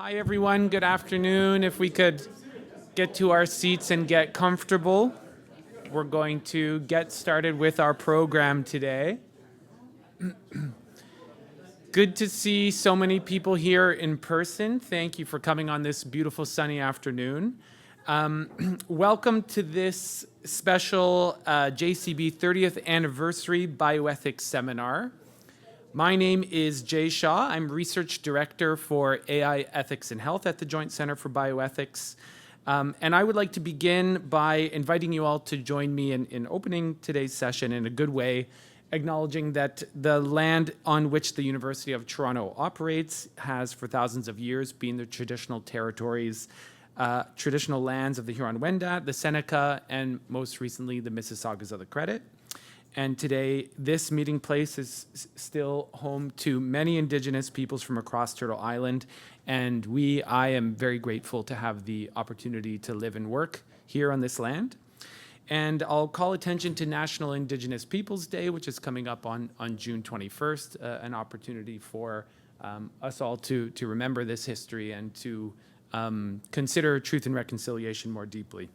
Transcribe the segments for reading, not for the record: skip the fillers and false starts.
Hi, everyone. Good afternoon. If we could get to our seats and get comfortable, we're going to get started with our program today. Good to see so many people here in person. Thank you for coming on this beautiful sunny afternoon. Welcome to this special JCB 30th Anniversary Bioethics Seminar. My name is Jay Shaw. I'm Research Director for AI Ethics and Health at the Joint Center for Bioethics. And I would like to begin by inviting you all to join me in opening today's session in a good way, acknowledging that the land on which the University of Toronto operates has for thousands of years been the traditional territories, traditional lands of the Huron-Wendat, the Seneca, and most recently the Mississaugas of the Credit. And today, this meeting place is still home to many Indigenous peoples from across Turtle Island. And I am very grateful to have the opportunity to live and work here on this land. And I'll call attention to National Indigenous Peoples Day, which is coming up on June 21st, an opportunity for us all to remember this history and to consider truth and reconciliation more deeply.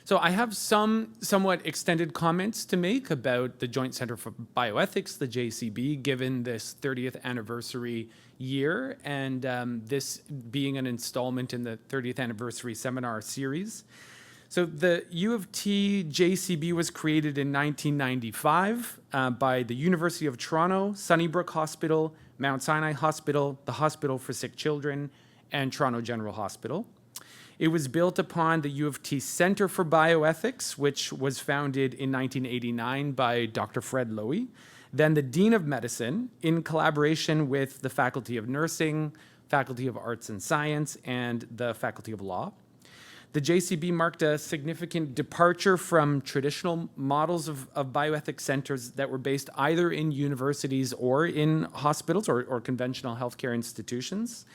So I have some somewhat extended comments to make about the Joint Center for Bioethics, the JCB, given this 30th anniversary year, and this being an installment in the 30th anniversary seminar series. So the U of T JCB was created in 1995 by the University of Toronto, Sunnybrook Hospital, Mount Sinai Hospital, the Hospital for Sick Children, and Toronto General Hospital. It was built upon the U of T Center for Bioethics, which was founded in 1989 by Dr. Fred Lowy, then the Dean of Medicine, in collaboration with the Faculty of Nursing, Faculty of Arts and Science, and the Faculty of Law. The JCB marked a significant departure from traditional models of bioethics centers that were based either in universities or in hospitals or conventional healthcare institutions.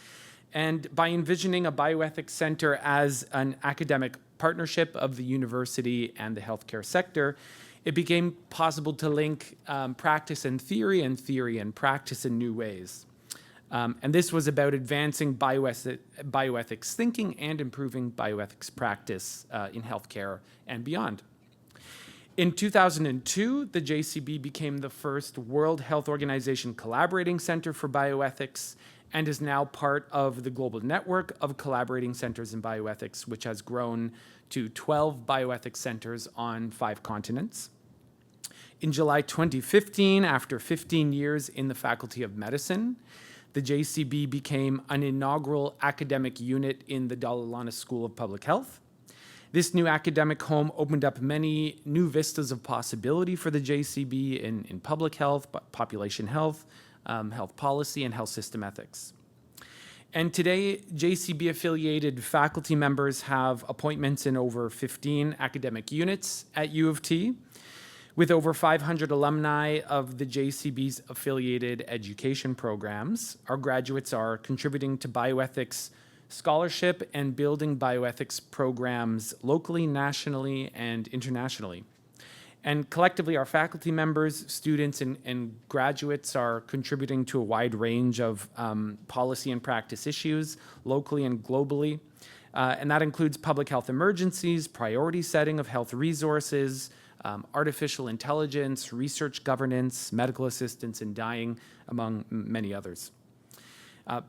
And by envisioning a bioethics center as an academic partnership of the university and the healthcare sector, it became possible to link practice and theory and practice in new ways. And this was about advancing bioethics thinking and improving bioethics practice in healthcare and beyond. In 2002, the JCB became the first World Health Organization collaborating center for bioethics, and is now part of the global network of collaborating centers in bioethics, which has grown to 12 bioethics centers on 5 continents. In July 2015, after 15 years in the Faculty of Medicine, the JCB became an inaugural academic unit in the Dalla Lana School of Public Health. This new academic home opened up many new vistas of possibility for the JCB in public health, population health, health policy, and health system ethics. And today, JCB-affiliated faculty members have appointments in over 15 academic units at U of T. With over 500 alumni of the JCB's affiliated education programs, our graduates are contributing to bioethics scholarship and building bioethics programs locally, nationally, and internationally. And collectively, our faculty members, students, and graduates are contributing to a wide range of policy and practice issues, locally and globally. And that includes public health emergencies, priority setting of health resources, artificial intelligence, research governance, medical assistance in dying, among many others.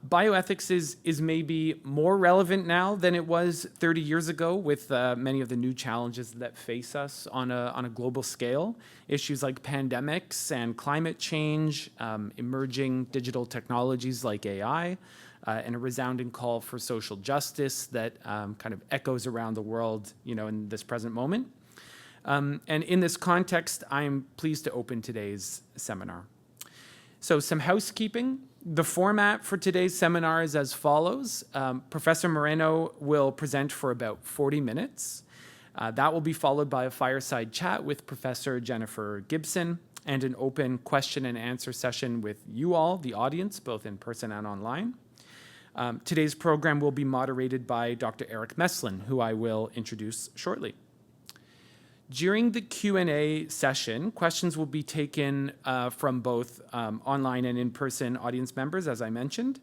Bioethics is maybe more relevant now than it was 30 years ago with many of the new challenges that face us on a global scale. Issues like pandemics and climate change, emerging digital technologies like AI, and a resounding call for social justice that kind of echoes around the world, in this present moment. And in this context, I'm pleased to open today's seminar. So some housekeeping. The format for today's seminar is as follows. Professor Moreno will present for about 40 minutes. That will be followed by a fireside chat with Professor Jennifer Gibson and an open question and answer session with you all, the audience, both in person and online. Today's program will be moderated by Dr. Eric Meslin, who I will introduce shortly. During the Q&A session, questions will be taken from both online and in-person audience members, as I mentioned.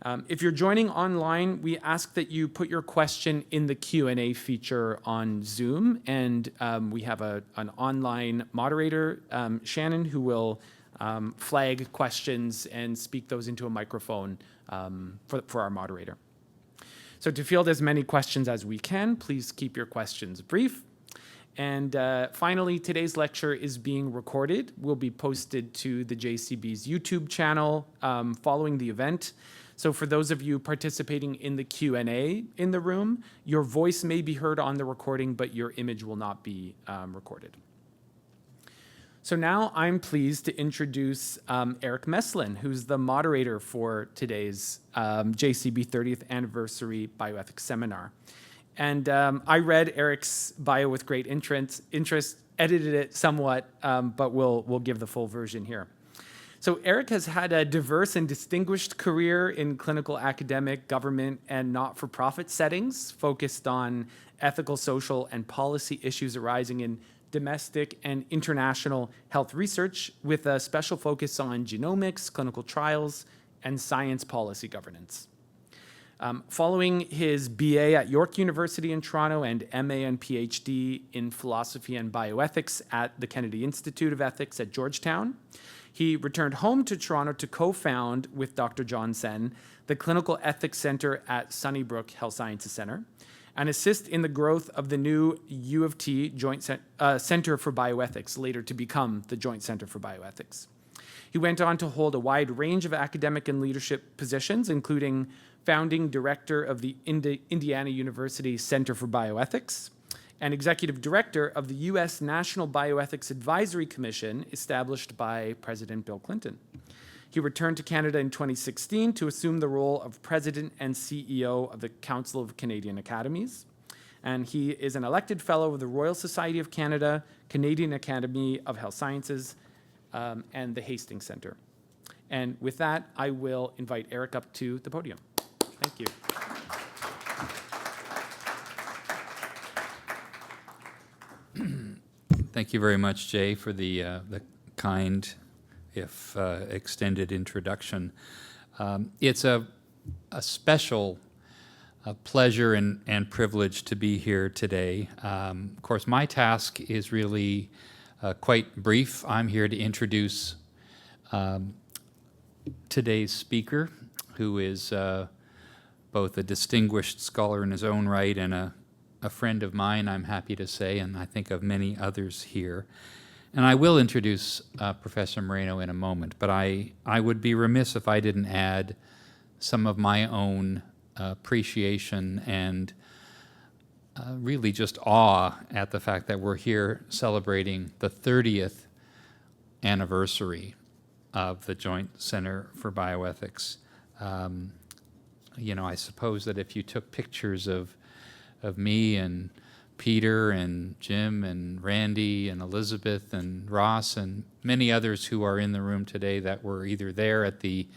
If you're joining online, we ask that you put your question in the Q&A feature on Zoom, and we have an online moderator, Shannon, who will flag questions and speak those into a microphone for our moderator. So to field as many questions as we can, please keep your questions brief. And finally, today's lecture is being recorded, will be posted to the JCB's YouTube channel following the event. So for those of you participating in the Q&A in the room, your voice may be heard on the recording, but your image will not be recorded. So now I'm pleased to introduce Eric Meslin, who's the moderator for today's JCB 30th Anniversary Bioethics Seminar. And I read Eric's bio with great interest, edited it somewhat, but we'll give the full version here. So Eric has had a diverse and distinguished career in clinical, academic, government, and not-for-profit settings, focused on ethical, social, and policy issues arising in domestic and international health research, with a special focus on genomics, clinical trials, and science policy governance. Following his BA at York University in Toronto and MA and PhD in philosophy and bioethics at the Kennedy Institute of Ethics at Georgetown, he returned home to Toronto to co-found with Dr. John Sen the Clinical Ethics Center at Sunnybrook Health Sciences Center and assist in the growth of the new U of T Joint Center for Bioethics, later to become the Joint Center for Bioethics. He went on to hold a wide range of academic and leadership positions, including founding director of the Indiana University Center for Bioethics and executive director of the U.S. National Bioethics Advisory Commission, established by President Bill Clinton. He returned to Canada in 2016 to assume the role of president and CEO of the Council of Canadian Academies. And he is an elected fellow of the Royal Society of Canada, Canadian Academy of Health Sciences, and the Hastings Center. And with that, I will invite Eric up to the podium. Thank you. Thank you very much, Jay, for the kind, if extended, introduction. It's a special pleasure and privilege to be here today. Of course, my task is really quite brief. I'm here to introduce today's speaker, who is both a distinguished scholar in his own right and a friend of mine, I'm happy to say, and I think of many others here. And I will introduce Professor Moreno in a moment, but I would be remiss if I didn't add some of my own appreciation and really just awe at the fact that we're here celebrating the 30th anniversary of the Joint Center for Bioethics. You know, I suppose that if you took pictures of me and Peter and Jim and Randy and Elizabeth and Ross and many others who are in the room today that were either there at the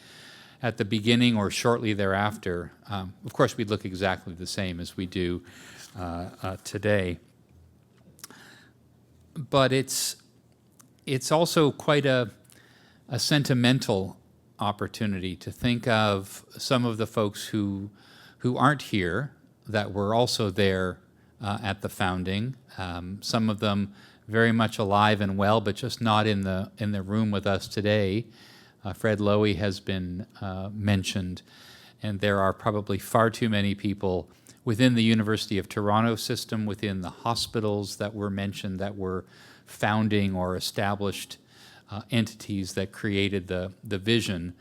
beginning or shortly thereafter, of course we'd look exactly the same as we do today. But it's also quite a sentimental opportunity to think of some of the folks who aren't here that were also there at the founding. Some of them very much alive and well, but just not in the room with us today. Fred Lowy has been mentioned, and there are probably far too many people within the University of Toronto system, within the hospitals that were mentioned, that were founding or established entities that created the vision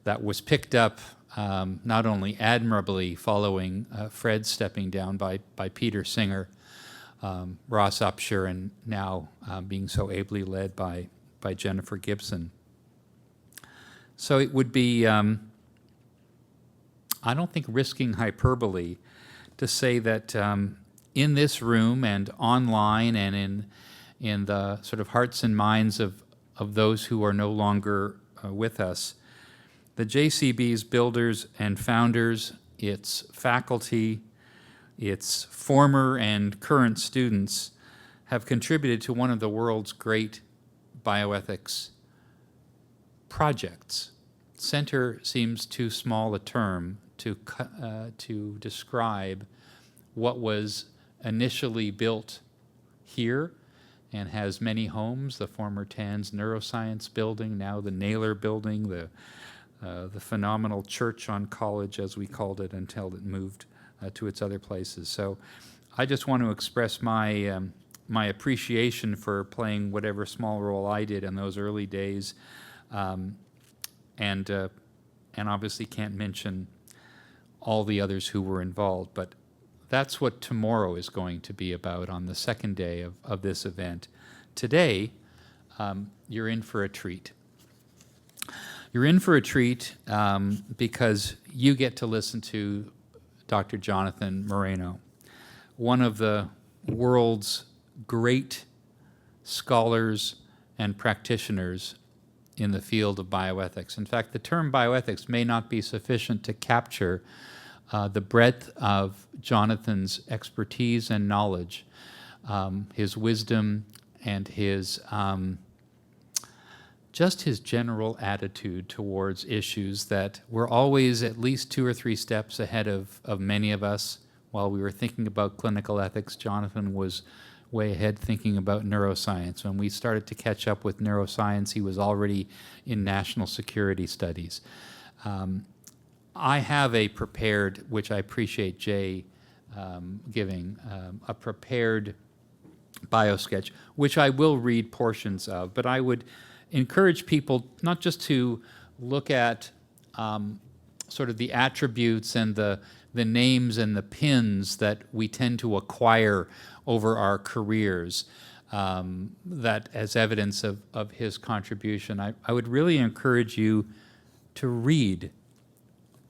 that was picked up not only admirably following Fred stepping down by Peter Singer, Ross Upshur, and now being so ably led by Jennifer Gibson. So it would be, I don't think risking hyperbole to say that in this room and online and in the sort of hearts and minds of those who are no longer with us, the JCB's builders and founders, its faculty, its former and current students have contributed to one of the world's great bioethics projects. center seems too small a term to describe what was initially built here and has many homes, the former TANS Neuroscience Building, now the Naylor Building, the phenomenal church on College, as we called it, until it moved to its other places. So I just want to express my my appreciation for playing whatever small role I did in those early days, and obviously can't mention all the others who were involved, but that's what tomorrow is going to be about on the second day of this event. Today, you're in for a treat. You're in for a treat because you get to listen to Dr. Jonathan Moreno, one of the world's great scholars and practitioners in the field of bioethics. In fact, the term bioethics may not be sufficient to capture the breadth of Jonathan's expertise and knowledge, his wisdom, and his just his general attitude towards issues that were always at least 2 or 3 steps ahead of many of us. While we were thinking about clinical ethics, Jonathan was way ahead thinking about neuroscience. When we started to catch up with neuroscience, he was already in national security studies. I have a prepared, which I appreciate Jay giving, a prepared biosketch, which I will read portions of, but I would encourage people not just to look at sort of the attributes and the names and the pins that we tend to acquire over our careers, that as evidence of his contribution. I would really encourage you to read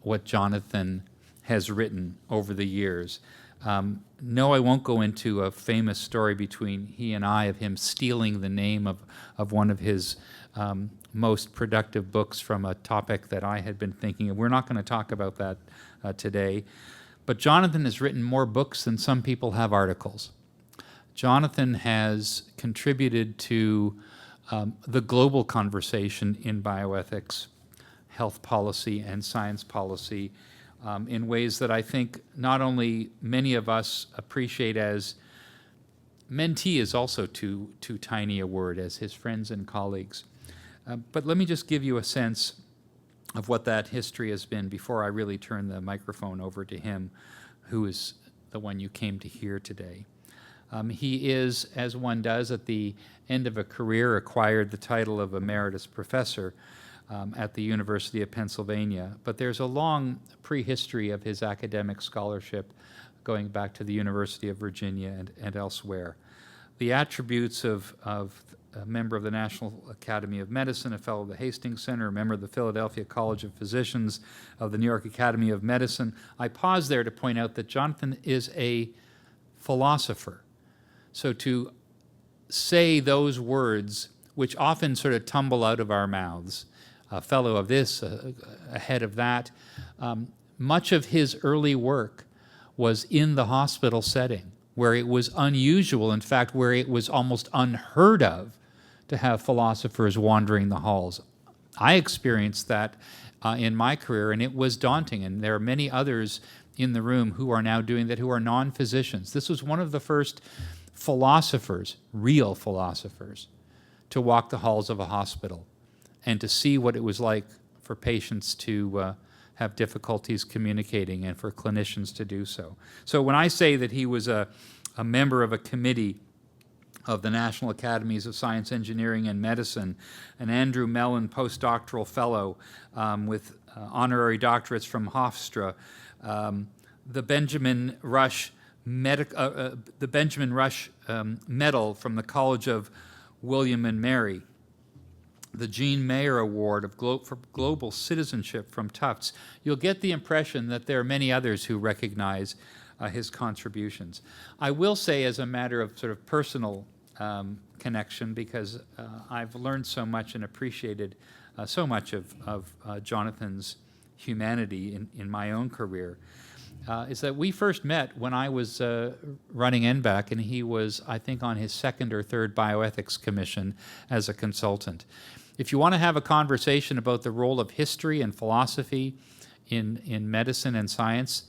what Jonathan has written over the years. No, I won't go into a famous story between he and I of him stealing the name of one of his most productive books from a topic that I had been thinking of. We're not going to talk about that today. But Jonathan has written more books than some people have articles. Jonathan has contributed to the global conversation in bioethics, health policy, and science policy in ways that I think not only many of us appreciate as mentee is also too tiny a word, as his friends and colleagues. But let me just give you a sense of what that history has been before I really turn the microphone over to him, who is the one you came to hear today. He is, as one does at the end of a career, acquired the title of Emeritus Professor at the University of Pennsylvania. But there's a long prehistory of his academic scholarship going back to the University of Virginia and elsewhere. The attributes of a member of the National Academy of Medicine, a fellow of the Hastings Center, a member of the Philadelphia College of Physicians, of the New York Academy of Medicine. I pause there to point out that Jonathan is a philosopher. So to say those words, which often sort of tumble out of our mouths, a fellow of this, a head of that, much of his early work was in the hospital setting, where it was unusual, in fact, where it was almost unheard of to have philosophers wandering the halls. I experienced that in my career, and it was daunting, and there are many others in the room who are now doing that who are non-physicians. This was one of the first philosophers, real philosophers, to walk the halls of a hospital and to see what it was like for patients to have difficulties communicating and for clinicians to do so. So when I say that he was a member of a committee of the National Academies of Science, Engineering, and Medicine, an Andrew Mellon postdoctoral fellow with honorary doctorates from Hofstra, the Benjamin Rush Medal from the College of William and Mary, the Jean Mayer Award for Global Citizenship from Tufts. You'll get the impression that there are many others who recognize his contributions. I will say, as a matter of sort of personal connection, because I've learned so much and appreciated so much of Jonathan's humanity in my own career, is that we first met when I was running NBAC, and he was, I think, on his second or third bioethics commission as a consultant. If you want to have a conversation about the role of history and philosophy in medicine and science,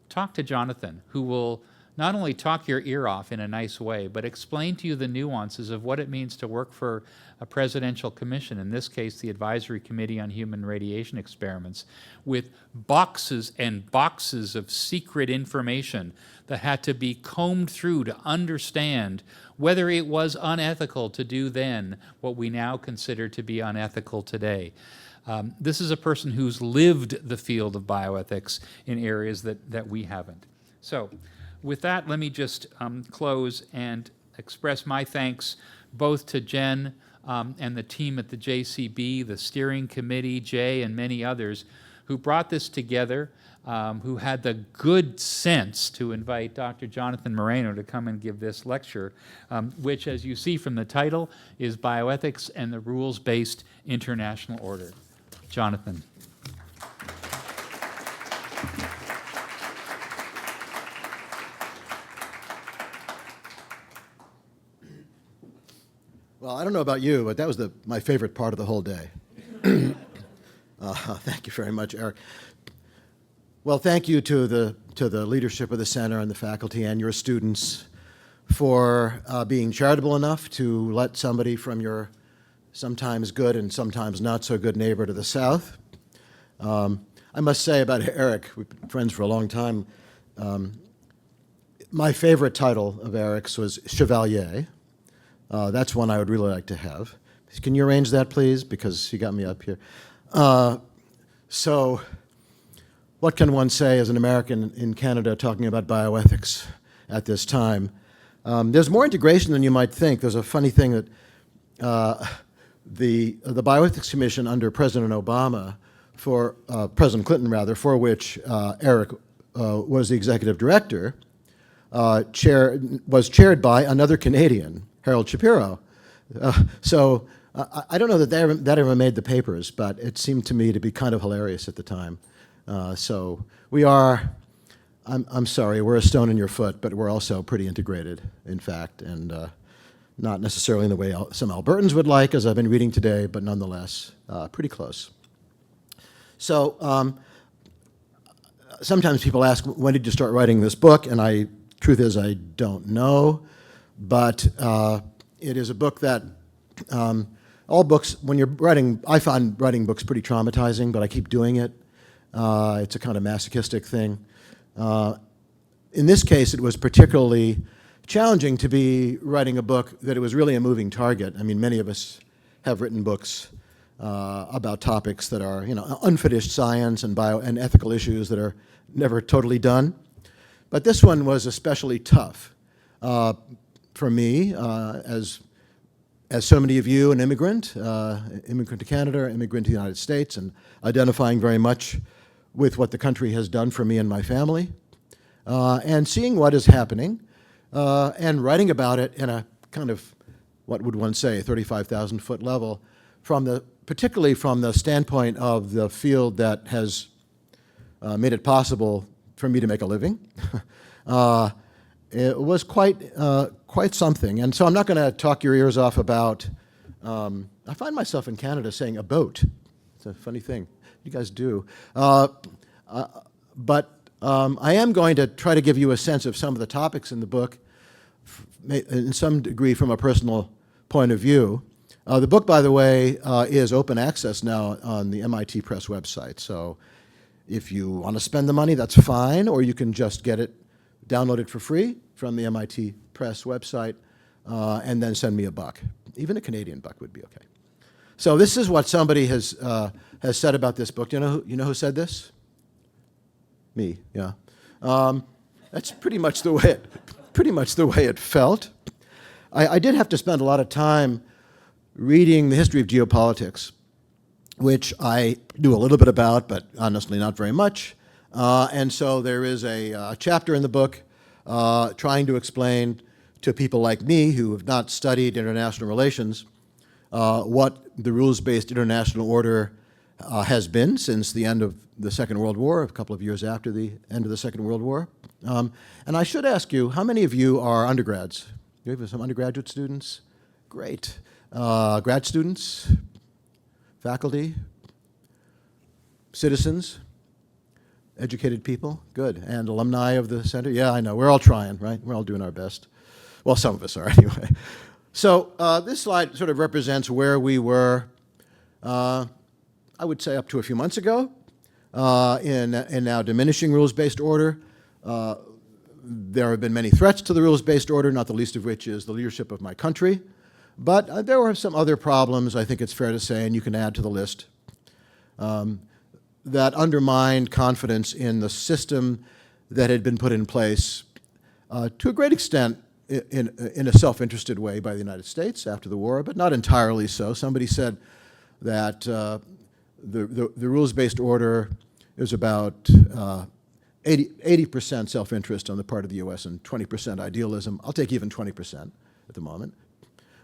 talk to Jonathan, who will not only talk your ear off in a nice way, but explain to you the nuances of what it means to work for a presidential commission, in this case, the Advisory Committee on Human Radiation Experiments, with boxes and boxes of secret information that had to be combed through to understand whether it was unethical to do then what we now consider to be unethical today. This is a person who's lived the field of bioethics in areas that we haven't. So, with that, let me just close and express my thanks both to Jen and the team at the JCB, the steering committee, Jay, and many others who brought this together, who had the good sense to invite Dr. Jonathan Moreno to come and give this lecture, which, as you see from the title, is Bioethics and the Rules-Based International Order. Jonathan. Well, I don't know about you, but that was my favorite part of the whole day. Thank you very much, Eric. Well, thank you to the leadership of the center and the faculty and your students for being charitable enough to let somebody from your sometimes good and sometimes not so good neighbor to the south. I must say about Eric, we've been friends for a long time, my favorite title of Eric's was Chevalier. That's one I would really like to have. Can you arrange that, please? Because you got me up here. So what can one say as an American in Canada talking about bioethics at this time? There's more integration than you might think. There's a funny thing that the Bioethics Commission under President Obama, for President Clinton rather, for which Eric was the executive director, was chaired by another Canadian, Harold Shapiro. So I don't know that that ever made the papers, but it seemed to me to be kind of hilarious at the time. So we are, I'm sorry, we're a stone in your foot, but we're also pretty integrated, in fact, and not necessarily in the way some Albertans would like, as I've been reading today, but nonetheless, pretty close. So sometimes people ask, when did you start writing this book? And truth is, I don't know. But it is a book that, all books, when you're writing, I find writing books pretty traumatizing, but I keep doing it. It's a kind of masochistic thing. In this case, it was particularly challenging to be writing a book that it was really a moving target. I mean, many of us have written books about topics that are, unfinished science and and ethical issues that are never totally done. But this one was especially tough. For me, as so many of you, an immigrant to Canada, immigrant to the United States, and identifying very much with what the country has done for me and my family, and seeing what is happening, and writing about it in a kind of, what would one say, 35,000-foot level, particularly from the standpoint of the field that has made it possible for me to make a living. It was quite something. And so I'm not going to talk your ears off about, I find myself in Canada saying a boat. It's a funny thing. You guys do. But I am going to try to give you a sense of some of the topics in the book, in some degree from a personal point of view. The book, by the way, is open access now on the MIT Press website. So if you want to spend the money, that's fine, or you can just download it for free from the MIT Press website, and then send me $1. Even a Canadian $1 would be okay. So this is what somebody has said about this book. You know who said this? Me. Yeah. That's pretty much the way it felt. I did have to spend a lot of time reading the history of geopolitics, which I do a little bit about, but honestly not very much. And so there is a chapter in the book trying to explain to people like me who have not studied international relations what the rules-based international order has been since the end of the Second World War, a couple of years after the end of the Second World War. And I should ask you, how many of you are undergrads? You have some undergraduate students? Great. Grad students? faculty, citizens, educated people, good, and alumni of the center. Yeah, I know, we're all trying, right? We're all doing our best. Well, some of us are anyway. So this slide sort of represents where we were, I would say up to a few months ago, in now diminishing rules-based order. There have been many threats to the rules-based order, not the least of which is the leadership of my country. But there were some other problems, I think it's fair to say, and you can add to the list, that undermined confidence in the system that had been put in place to a great extent in a self-interested way by the United States after the war, but not entirely so. Somebody said that the rules-based order is about 80% self-interest on the part of the U.S. and 20% idealism. I'll take even 20% at the moment.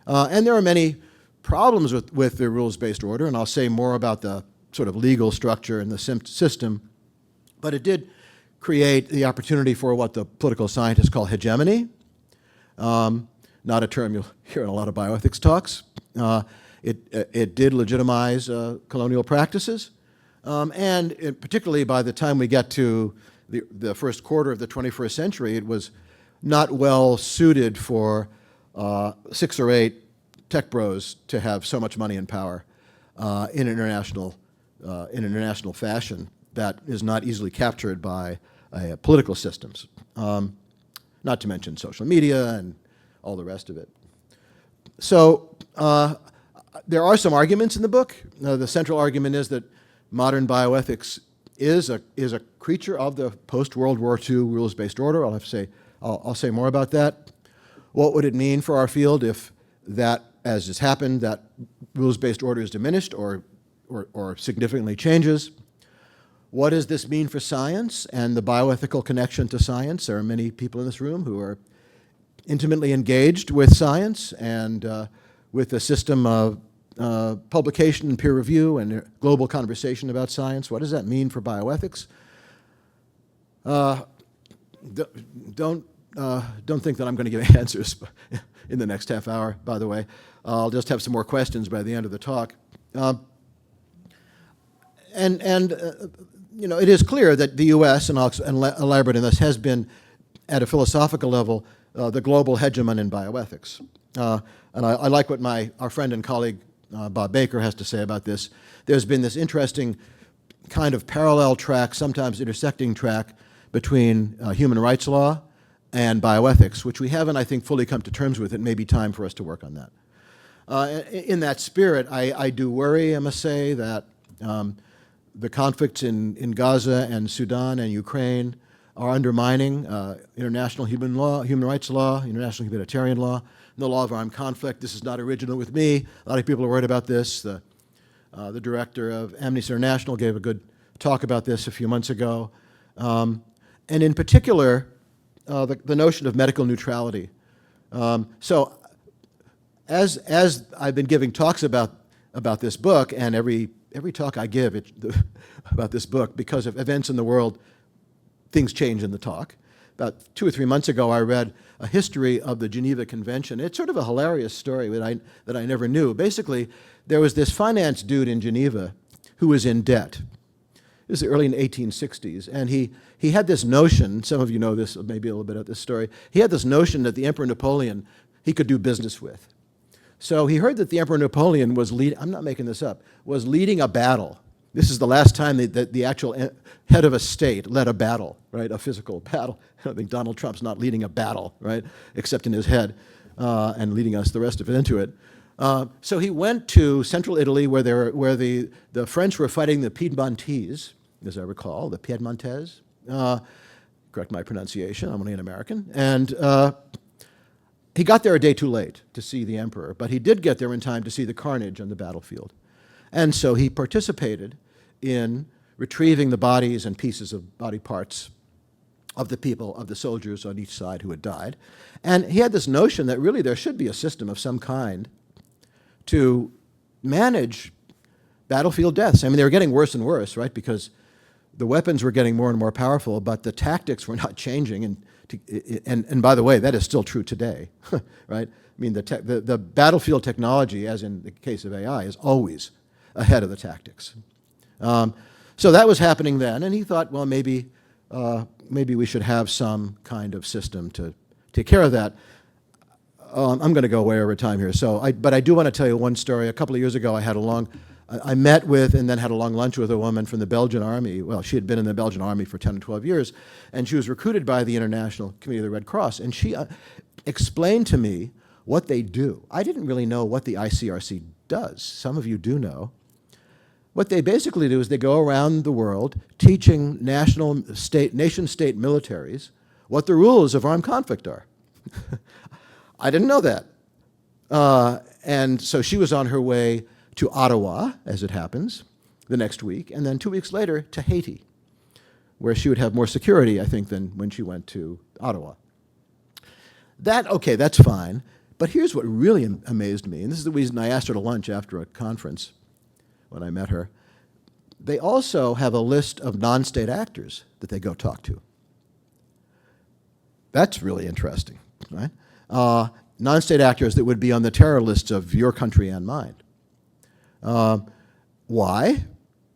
And there are many problems with the rules-based order, and I'll say more about the sort of legal structure and the system. But it did create the opportunity for what the political scientists call hegemony, not a term you'll hear in a lot of bioethics talks. It did legitimize colonial practices, and particularly by the time we get to the first quarter of the 21st century, it was not well suited for 6 or 8 tech bros to have so much money and power in international fashion that is not easily captured by political systems, not to mention social media and all the rest of it. So there are some arguments in the book. The central argument is that modern bioethics is a creature of the post-World War II rules-based order. I'll say more about that. What would it mean for our field if that, as has happened, that rules-based order is diminished or significantly changes? What does this mean for science and the bioethical connection to science? There are many people in this room who are intimately engaged with science and with the system of publication and peer review and global conversation about science. What does that mean for bioethics? Don't think that I'm going to give answers in the next half hour, by the way. I'll just have some more questions by the end of the talk. You know, it is clear that the U.S., and I'll elaborate on this, has been, at a philosophical level, the global hegemon in bioethics. And I like what our friend and colleague Bob Baker has to say about this. There's been this interesting kind of parallel track, sometimes intersecting track, between human rights law and bioethics, which we haven't, I think, fully come to terms with. It may be time for us to work on that. In that spirit, I do worry, I must say, that the conflicts in Gaza and Sudan and Ukraine are undermining international human rights law, international humanitarian law, and the law of armed conflict. This is not original with me. A lot of people are worried about this. The director of Amnesty International gave a good talk about this a few months ago. And in particular, the notion of medical neutrality. So as I've been giving talks about this book, and every talk I give about this book, because of events in the world, things change in the talk. About 2 or 3 months ago, I read a history of the Geneva Convention. It's sort of a hilarious story that I never knew. Basically, there was this finance dude in Geneva who was in debt. It was the early 1860s, and he had this notion, some of you know this, maybe a little bit of this story, he had this notion that the Emperor Napoleon he could do business with. So he heard that the Emperor Napoleon was I'm not making this up, was leading a battle. This is the last time that the actual head of a state led a battle, right, a physical battle. I don't think Donald Trump's not leading a battle, right, except in his head, and leading us, the rest of it, into it. So he went to central Italy where the French were fighting the Piedmontese, as I recall, the Piedmontese. Correct my pronunciation, I'm only an American. And he got there a day too late to see the emperor, but he did get there in time to see the carnage on the battlefield. And so he participated in retrieving the bodies and pieces of body parts of the people, of the soldiers on each side who had died. And he had this notion that really there should be a system of some kind to manage battlefield deaths. I mean, they were getting worse and worse, right, because the weapons were getting more and more powerful, but the tactics were not changing. And by the way, that is still true today, right? I mean, the battlefield technology, as in the case of AI, is always ahead of the tactics. So that was happening then, and he thought, well, maybe we should have some kind of system to take care of that. I'm going to go way over time here. But I do want to tell you one story. A couple of years ago, I met with and then had a long lunch with a woman from the Belgian Army. Well, she had been in the Belgian Army for 10 or 12 years, and she was recruited by the International Committee of the Red Cross. And she explained to me what they do. I didn't really know what the ICRC does. Some of you do know. What they basically do is they go around the world teaching nation-state militaries what the rules of armed conflict are. I didn't know that. And so she was on her way to Ottawa, as it happens, the next week, and then 2 weeks later to Haiti, where she would have more security, I think, than when she went to Ottawa. Okay, that's fine. But here's what really amazed me, and this is the reason I asked her to lunch after a conference when I met her. They also have a list of non-state actors that they go talk to. That's really interesting, right? Non-state actors that would be on the terror lists of your country and mine. Why?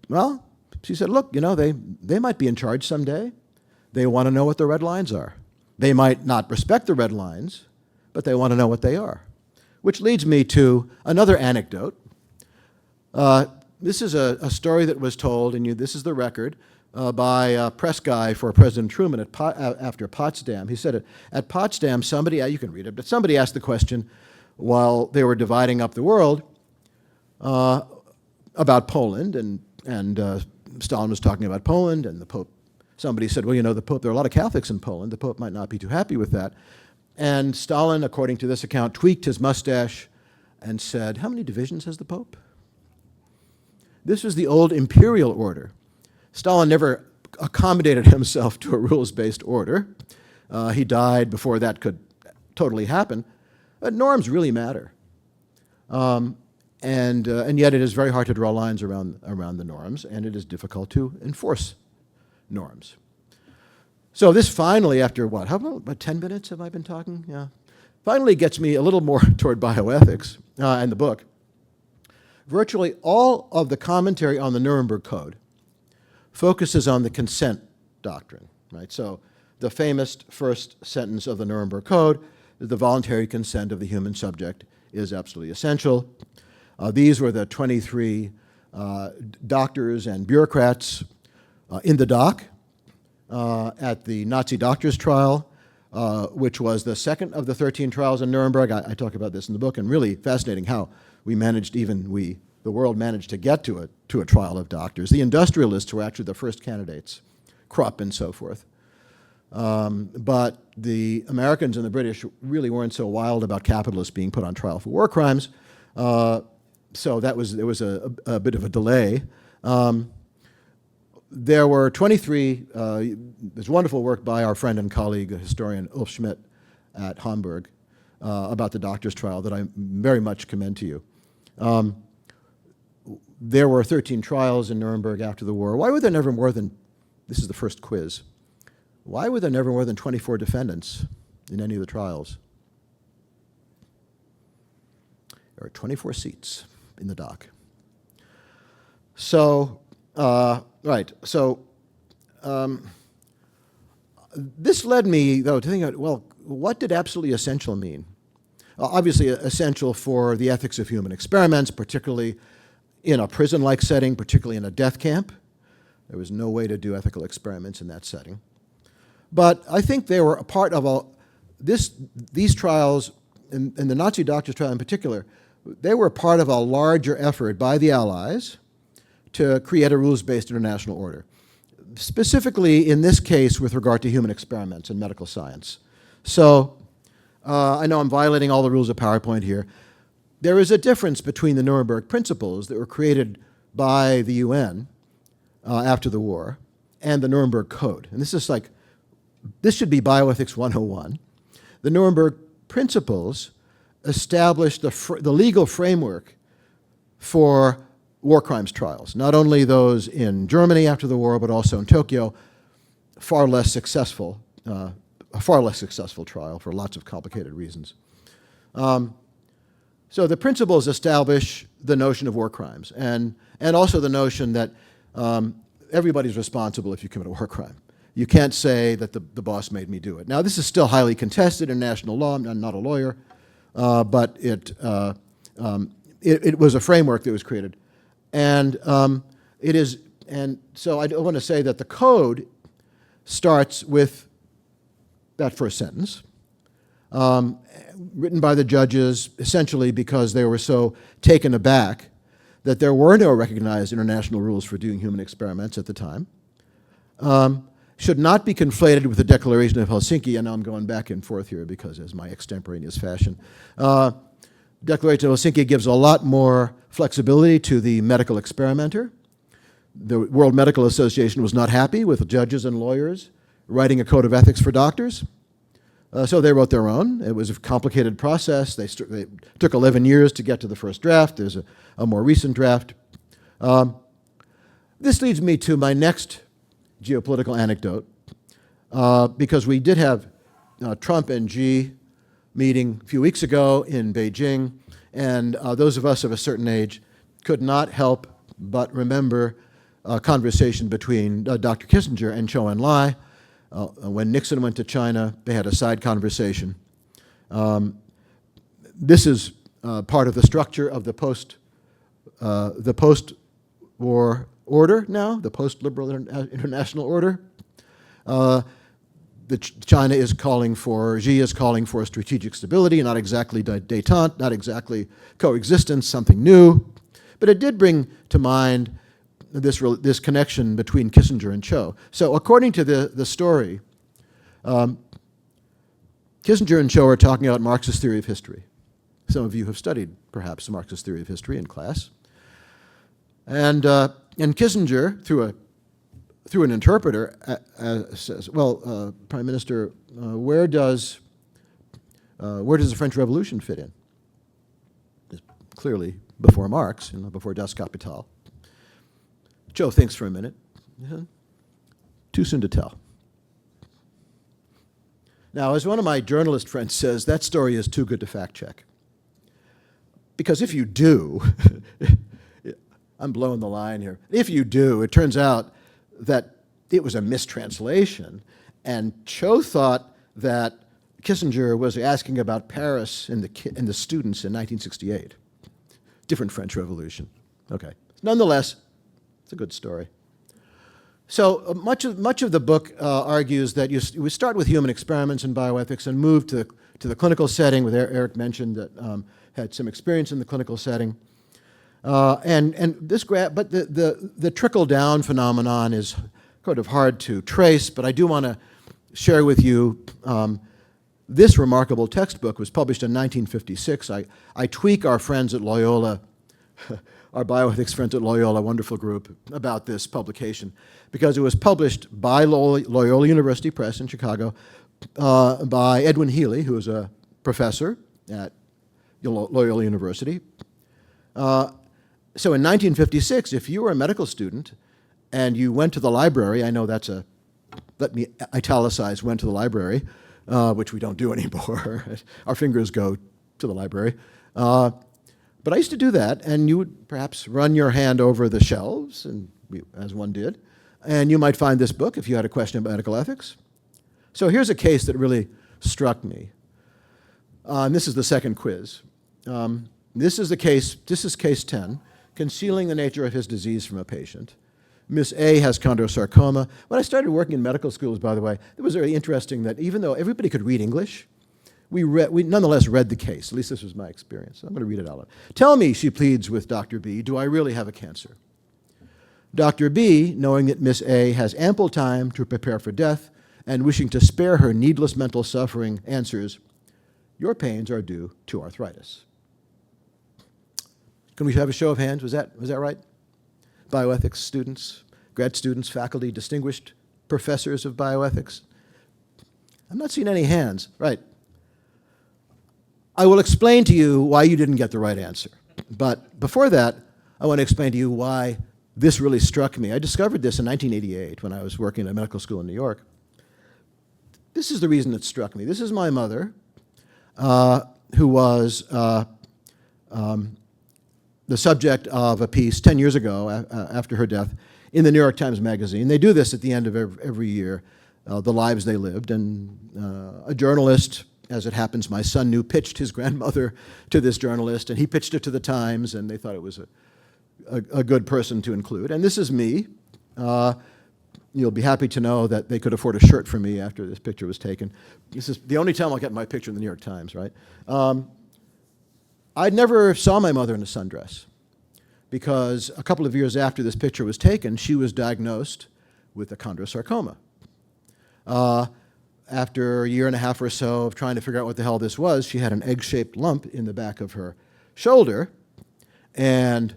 Well, she said, look, they might be in charge someday. They want to know what the red lines are. They might not respect the red lines, but they want to know what they are. Which leads me to another anecdote. This is a story that was told, and this is the record, by a press guy for President Truman after Potsdam. He said at Potsdam, you can read it, but somebody asked the question while they were dividing up the world about Poland, and Stalin was talking about Poland, and the Pope, somebody said, well, the Pope, there are a lot of Catholics in Poland. The Pope might not be too happy with that. And Stalin, according to this account, tweaked his mustache and said, how many divisions has the Pope? This was the old imperial order. Stalin never accommodated himself to a rules-based order. He died before that could totally happen. But norms really matter. And yet it is very hard to draw lines around the norms, and it is difficult to enforce norms. So this finally, after what, about 10 minutes have I been talking? Yeah. Finally gets me a little more toward bioethics and the book. Virtually all of the commentary on the Nuremberg Code focuses on the consent doctrine, right? So the famous first sentence of the Nuremberg Code, the voluntary consent of the human subject is absolutely essential. These were the 23 doctors and bureaucrats in the dock at the Nazi doctors' trial, which was the second of the 13 trials in Nuremberg. I talk about this in the book, and really fascinating how the world managed to get to a trial of doctors. The industrialists were actually the first candidates, Krupp and so forth. But the Americans and the British really weren't so wild about capitalists being put on trial for war crimes. So there was a bit of a delay. There were 23, there's wonderful work by our friend and colleague, historian Ulf Schmidt at Hamburg about the doctor's trial that I very much commend to you. There were 13 trials in Nuremberg after the war. Why were there never more than, this is the first quiz, why were there never more than 24 defendants in any of the trials? There are 24 seats in the dock. So, this led me, though, to think, well, what did absolutely essential mean? Obviously, essential for the ethics of human experiments, particularly in a prison-like setting, particularly in a death camp. There was no way to do ethical experiments in that setting. But I think they were a part of these trials, and the Nazi doctors' trial in particular, they were part of a larger effort by the Allies to create a rules-based international order, specifically in this case with regard to human experiments and medical science. So I know I'm violating all the rules of PowerPoint here. There is a difference between the Nuremberg principles that were created by the UN after the war and the Nuremberg Code. And this should be Bioethics 101. The Nuremberg principles established the legal framework for war crimes trials, not only those in Germany after the war, but also in Tokyo, a far less successful trial for lots of complicated reasons. So the principles establish the notion of war crimes and also the notion that everybody's responsible if you commit a war crime. You can't say that the boss made me do it. Now, this is still highly contested in international law. I'm not a lawyer, but it was a framework that was created. And it is, and so I want to say that the code starts with that first sentence, written by the judges essentially because they were so taken aback that there were no recognized international rules for doing human experiments at the time. Should not be conflated with the Declaration of Helsinki. And now I'm going back and forth here because as my extemporaneous fashion. Declaration of Helsinki gives a lot more flexibility to the medical experimenter. The World Medical Association was not happy with judges and lawyers writing a code of ethics for doctors. So they wrote their own. It was a complicated process. They took 11 years to get to the first draft. There's a more recent draft. This leads me to my next geopolitical anecdote, because we did have Trump and Xi meeting a few weeks ago in Beijing, and those of us of a certain age could not help but remember a conversation between Dr. Kissinger and Zhou Enlai. When Nixon went to China, they had a side conversation. This is part of the structure of the post-war order now, the post-liberal international order. China is calling for, Xi is calling for strategic stability, not exactly détente, not exactly coexistence, something new. But it did bring to mind this connection between Kissinger and Zhou. So according to the story, Kissinger and Zhou are talking about Marxist theory of history. Some of you have studied, perhaps, the Marxist theory of history in class. And Kissinger, through an interpreter, says, "Well, Prime Minister, where does the French Revolution fit in?" It's clearly before Marx, before Das Kapital. Zhou thinks for a minute. Too soon to tell. Now, as one of my journalist friends says, that story is too good to fact check. Because if you do, I'm blowing the line here. If you do, it turns out that it was a mistranslation, and Zhou thought that Kissinger was asking about Paris and the students in 1968. Different French Revolution. Okay. Nonetheless, it's a good story. So much of the book argues that we start with human experiments in bioethics and move to the clinical setting, with Eric mentioned that had some experience in the clinical setting. But the trickle-down phenomenon is kind of hard to trace, but I do want to share with you this remarkable textbook was published in 1956. I tweak our friends at Loyola, our bioethics friends at Loyola, wonderful group, about this publication, because it was published by Loyola University Press in Chicago by Edwin Healy, who is a professor at Loyola University. So in 1956, if you were a medical student and you went to the library, I know that's let me italicize, went to the library, which we don't do anymore. Our fingers go to the library. But I used to do that, and you would perhaps run your hand over the shelves, as one did, and you might find this book if you had a question about medical ethics. So here's a case that really struck me. And this is the second quiz. This is case 10, concealing the nature of his disease from a patient. Miss A has chondrosarcoma. When I started working in medical schools, by the way, it was very interesting that even though everybody could read English, we nonetheless read the case. At least this was my experience. I'm going to read it out loud. "Tell me," she pleads with Dr. B, "do I really have a cancer?" Dr. B, knowing that Miss A has ample time to prepare for death and wishing to spare her needless mental suffering, answers, "Your pains are due to arthritis." Can we have a show of hands? Was that right? Bioethics students, grad students, faculty, distinguished professors of bioethics? I'm not seeing any hands. Right. I will explain to you why you didn't get the right answer. But before that, I want to explain to you why this really struck me. I discovered this in 1988 when I was working at a medical school in New York. This is the reason it struck me. This is my mother, who was the subject of a piece 10 years ago after her death in the New York Times Magazine. They do this at the end of every year, the lives they lived. And a journalist, as it happens, my son knew, pitched his grandmother to this journalist, and he pitched it to the Times, and they thought it was a good person to include. And this is me. You'll be happy to know that they could afford a shirt for me after this picture was taken. This is the only time I'll get my picture in the New York Times, right? I never saw my mother in a sundress because a couple of years after this picture was taken, she was diagnosed with a chondrosarcoma. After a year and a half or so of trying to figure out what the hell this was, she had an egg-shaped lump in the back of her shoulder, and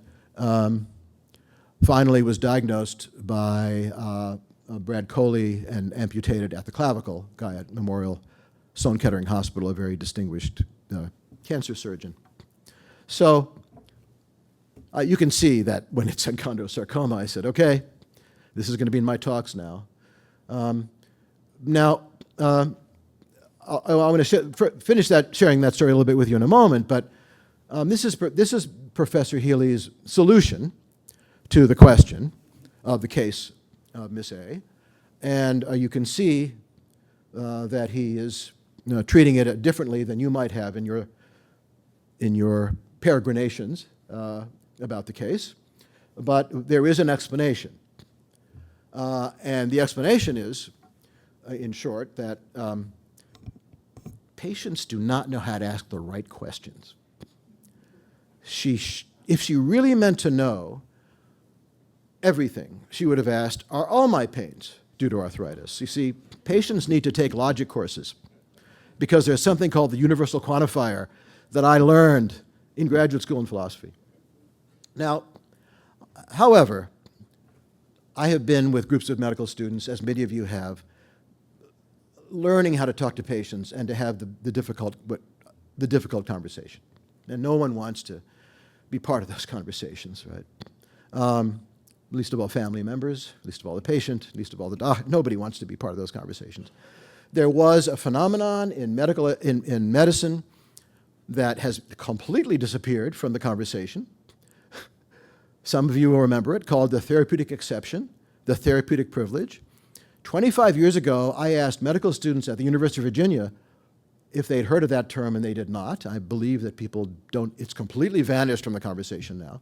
finally was diagnosed by Brad Coley and amputated at the clavicle, guy at Memorial Sloan Kettering Hospital, a very distinguished cancer surgeon. So you can see that when it said chondrosarcoma, I said, okay, this is going to be in my talks now. I want to finish sharing that story a little bit with you in a moment, but this is Professor Healy's solution to the question of the case of Miss A. And you can see that he is treating it differently than you might have in your peregrinations about the case. But there is an explanation. And the explanation is, in short, that patients do not know how to ask the right questions. If she really meant to know everything, she would have asked, are all my pains due to arthritis? You see, patients need to take logic courses because there's something called the universal quantifier that I learned in graduate school in philosophy. Now, however, I have been with groups of medical students, as many of you have, learning how to talk to patients and to have the difficult conversation. And no one wants to be part of those conversations, right? Least of all family members, least of all the patient, least of all the doctor. Nobody wants to be part of those conversations. There was a phenomenon in medicine that has completely disappeared from the conversation. Some of you will remember it, called the therapeutic exception, the therapeutic privilege. 25 years ago, I asked medical students at the University of Virginia if they'd heard of that term, and they did not. I believe that people don't, it's completely vanished from the conversation now.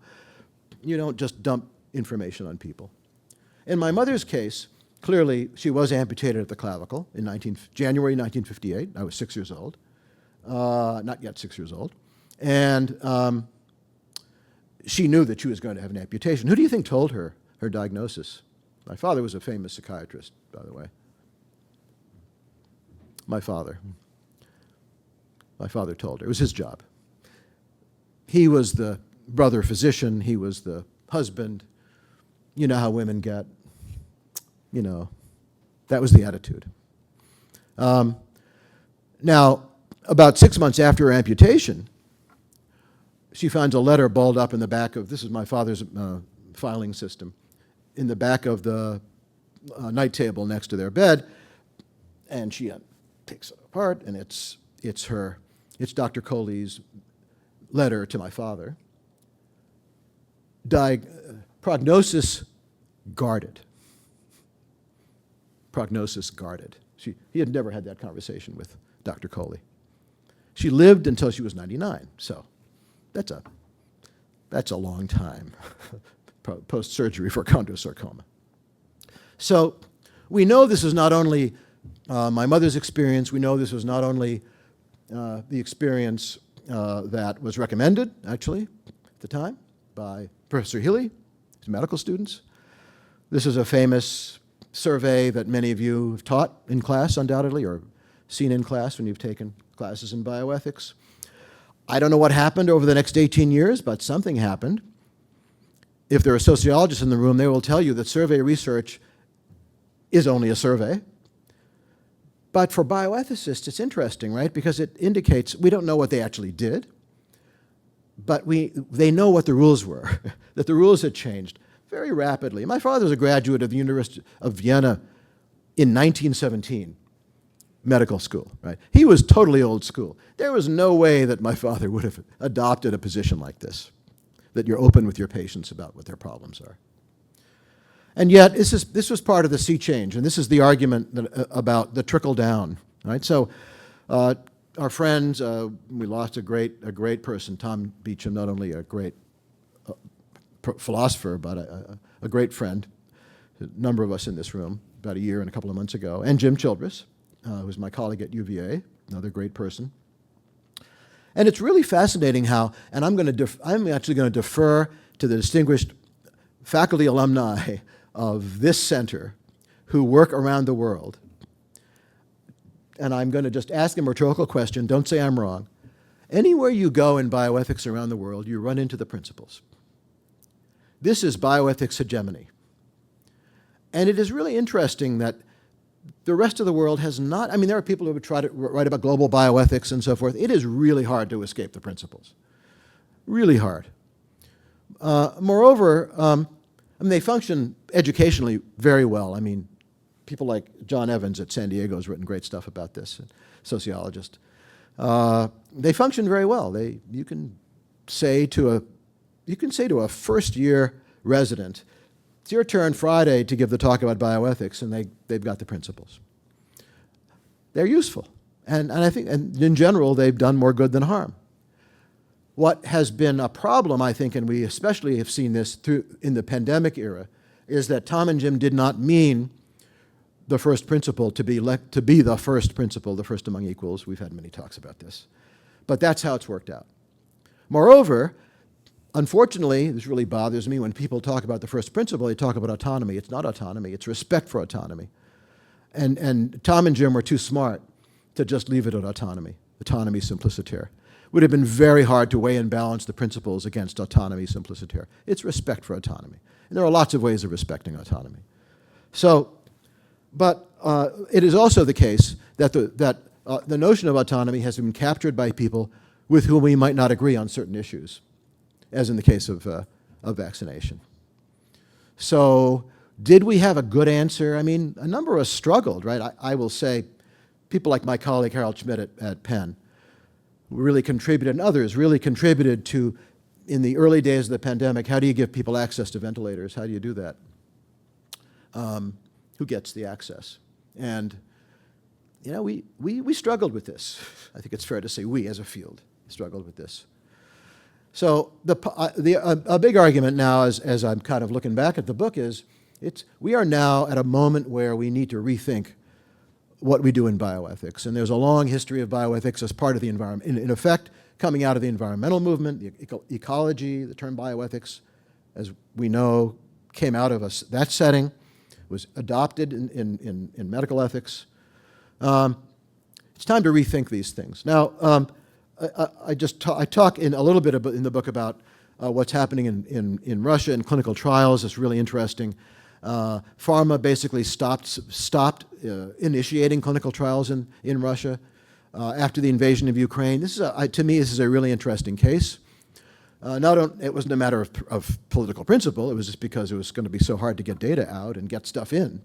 You don't just dump information on people. In my mother's case, clearly she was amputated at the clavicle in January 1958. I was 6 years old. Not yet 6 years old. And she knew that she was going to have an amputation. Who do you think told her her diagnosis? My father was a famous psychiatrist, by the way. My father told her. It was his job. He was the brother physician. He was the husband. You know how women get. You know, that was the attitude. Now, about 6 months after her amputation, she finds a letter balled up in the back of, this is my father's filing system, in the back of the night table next to their bed, and she takes it apart, and it's Dr. Coley's letter to my father. Prognosis guarded. Prognosis guarded. He had never had that conversation with Dr. Coley. She lived until she was 99, so that's a long time post-surgery for chondrosarcoma. So we know this is not only my mother's experience, we know this was not only the experience that was recommended, actually, at the time, by Professor Healy, his medical students. This is a famous survey that many of you have taught in class, undoubtedly, or seen in class when you've taken classes in bioethics. I don't know what happened over the next 18 years, but something happened. If there are sociologists in the room, they will tell you that survey research is only a survey. But for bioethicists, it's interesting, right? Because it indicates we don't know what they actually did, but they know what the rules were, that the rules had changed very rapidly. My father was a graduate of the University of Vienna in 1917. medical school, right? He was totally old school. There was no way that my father would have adopted a position like this, that you're open with your patients about what their problems are. And yet, this was part of the sea change, and this is the argument that, about the trickle down, right? So, our friends, we lost a great person, Tom Beecham, not only a great philosopher, but a great friend, a number of us in this room, about a year and a couple of months ago, and Jim Childress, who's my colleague at UVA, another great person. And it's really fascinating how, and I'm actually going to defer to the distinguished faculty alumni of this center who work around the world. And I'm going to just ask them a rhetorical question. Don't say I'm wrong. Anywhere you go in bioethics around the world, you run into the principles. This is bioethics hegemony. And it is really interesting that the rest of the world has not, I mean, there are people who have tried to write about global bioethics and so forth. It is really hard to escape the principles. Really hard. Moreover, I mean, they function educationally very well. I mean, people like John Evans at San Diego has written great stuff about this, a sociologist. They function very well. You can say to a first-year resident, it's your turn Friday to give the talk about bioethics, and they've got the principles. They're useful, and I think, and in general, they've done more good than harm. What has been a problem, I think, and we especially have seen this in the pandemic era, is that Tom and Jim did not mean the first principle to be the first principle, the first among equals. We've had many talks about this. But that's how it's worked out. Moreover, unfortunately, this really bothers me when people talk about the first principle, they talk about autonomy. It's not autonomy, it's respect for autonomy. And Tom and Jim were too smart to just leave it at autonomy simpliciter. Would have been very hard to weigh and balance the principles against autonomy simpliciter. It's respect for autonomy. And there are lots of ways of respecting autonomy. So, but it is also the case that the notion of autonomy has been captured by people with whom we might not agree on certain issues, as in the case of vaccination. So, did we have a good answer? I mean, a number of us struggled, right? I will say, people like my colleague Harold Schmidt at Penn really contributed, and others really contributed to, in the early days of the pandemic, how do you give people access to ventilators? How do you do that? Who gets the access? And, you know, we struggled with this. I think it's fair to say we, as a field, struggled with this. So a big argument now, as I'm kind of looking back at the book, is we are now at a moment where we need to rethink what we do in bioethics. And there's a long history of bioethics as part of the environment. In effect, coming out of the environmental movement, the ecology, the term bioethics, as we know, came out of that setting, was adopted in medical ethics. It's time to rethink these things. Now, I talk in a little bit in the book about what's happening in Russia in clinical trials. It's really interesting. Pharma basically stopped initiating clinical trials in Russia after the invasion of Ukraine. To me, this is a really interesting case. It wasn't a matter of political principle. It was just because it was going to be so hard to get data out and get stuff in.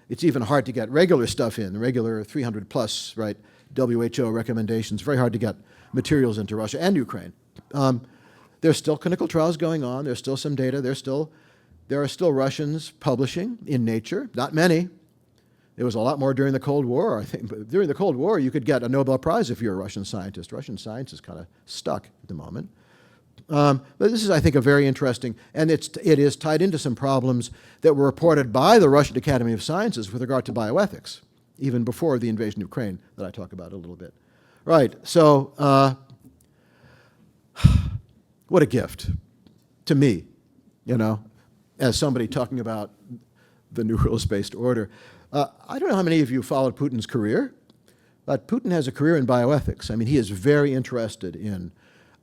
It's even hard to get regular stuff in, regular 300 plus, right, WHO recommendations. Very hard to get materials into Russia and Ukraine. There's still clinical trials going on. There's still some data. There are still Russians publishing in Nature. Not many. There was a lot more during the Cold War, I think. But during the Cold War, you could get a Nobel Prize if you're a Russian scientist. Russian science is kind of stuck at the moment. But this is, I think, a very interesting, and it is tied into some problems that were reported by the Russian Academy of Sciences with regard to bioethics, even before the invasion of Ukraine, that I talk about a little bit. Right, so what a gift to me, you know, as somebody talking about the new rules-based order. I don't know how many of you followed Putin's career, but Putin has a career in bioethics. I mean, he is very interested in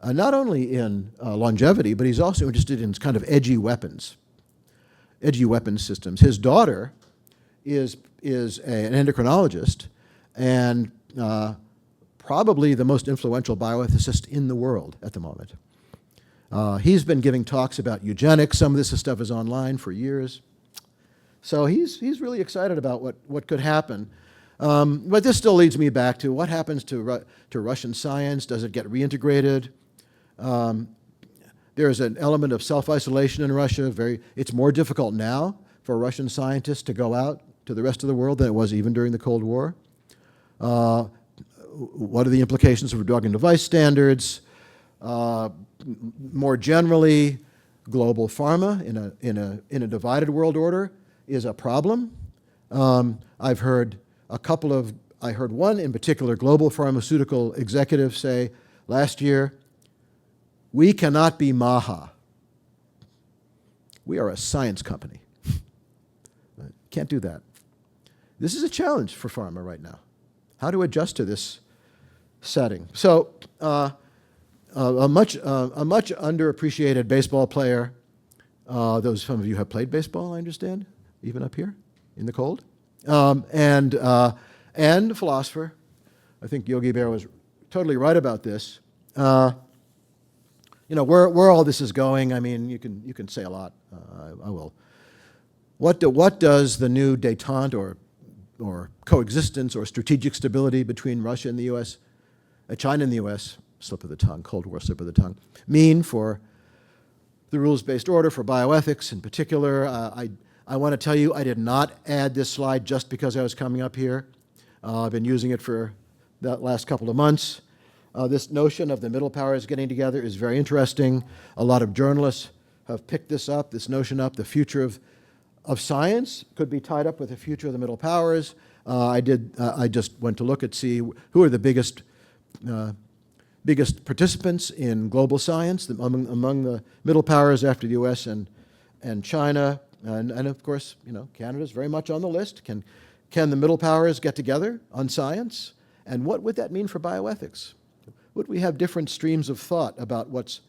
not only in longevity, but he's also interested in kind of edgy weapons systems. His daughter is an endocrinologist and probably the most influential bioethicist in the world at the moment. He's been giving talks about eugenics. Some of this stuff is online for years. So he's really excited about what could happen. But this still leads me back to what happens to Russian science. Does it get reintegrated? There's an element of self-isolation in Russia. It's more difficult now for Russian scientists to go out to the rest of the world than it was even during the Cold War. What are the implications for drug and device standards? More generally, global pharma in a divided world order is a problem. I heard one in particular global pharmaceutical executive say last year, "We cannot be Maha. We are a science company." Can't do that. This is a challenge for pharma right now. How to adjust to this setting. So, a much underappreciated baseball player. Some of you have played baseball, I understand, even up here in the cold, and a philosopher. I think Yogi Berra was totally right about this. Where all this is going. I mean, you can say a lot. I will. What does the new détente or coexistence or strategic stability between Russia and the U.S., China and the U.S., slip of the tongue, Cold War slip of the tongue, mean for the rules-based order, for bioethics in particular? I want to tell you, I did not add this slide just because I was coming up here. I've been using it for the last couple of months. This notion of the middle powers getting together is very interesting. A lot of journalists have picked this notion up. The future of science could be tied up with the future of the middle powers. I just went to look at see who are the biggest participants in global science among the middle powers after the U.S. and China, and of course, Canada's very much on the list. Can the middle powers get together on science? And what would that mean for bioethics? Would we have different streams of thought about what's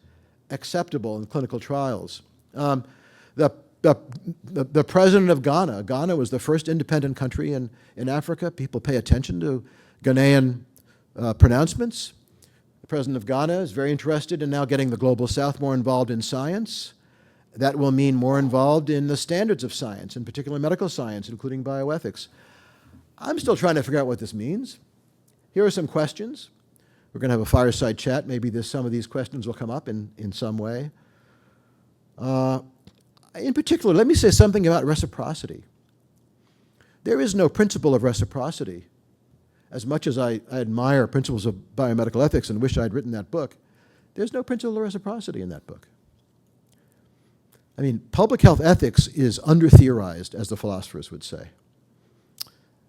acceptable in clinical trials? The president of Ghana was the first independent country in Africa. People pay attention to Ghanaian pronouncements. The president of Ghana is very interested in now getting the global south more involved in science. That will mean more involved in the standards of science, in particular medical science, including bioethics. I'm still trying to figure out what this means. Here are some questions. We're going to have a fireside chat. Maybe some of these questions will come up in some way. In particular, let me say something about reciprocity. There is no principle of reciprocity. As much as I admire principles of biomedical ethics and wish I'd written that book, there's no principle of reciprocity in that book. I mean, public health ethics is under-theorized, as the philosophers would say.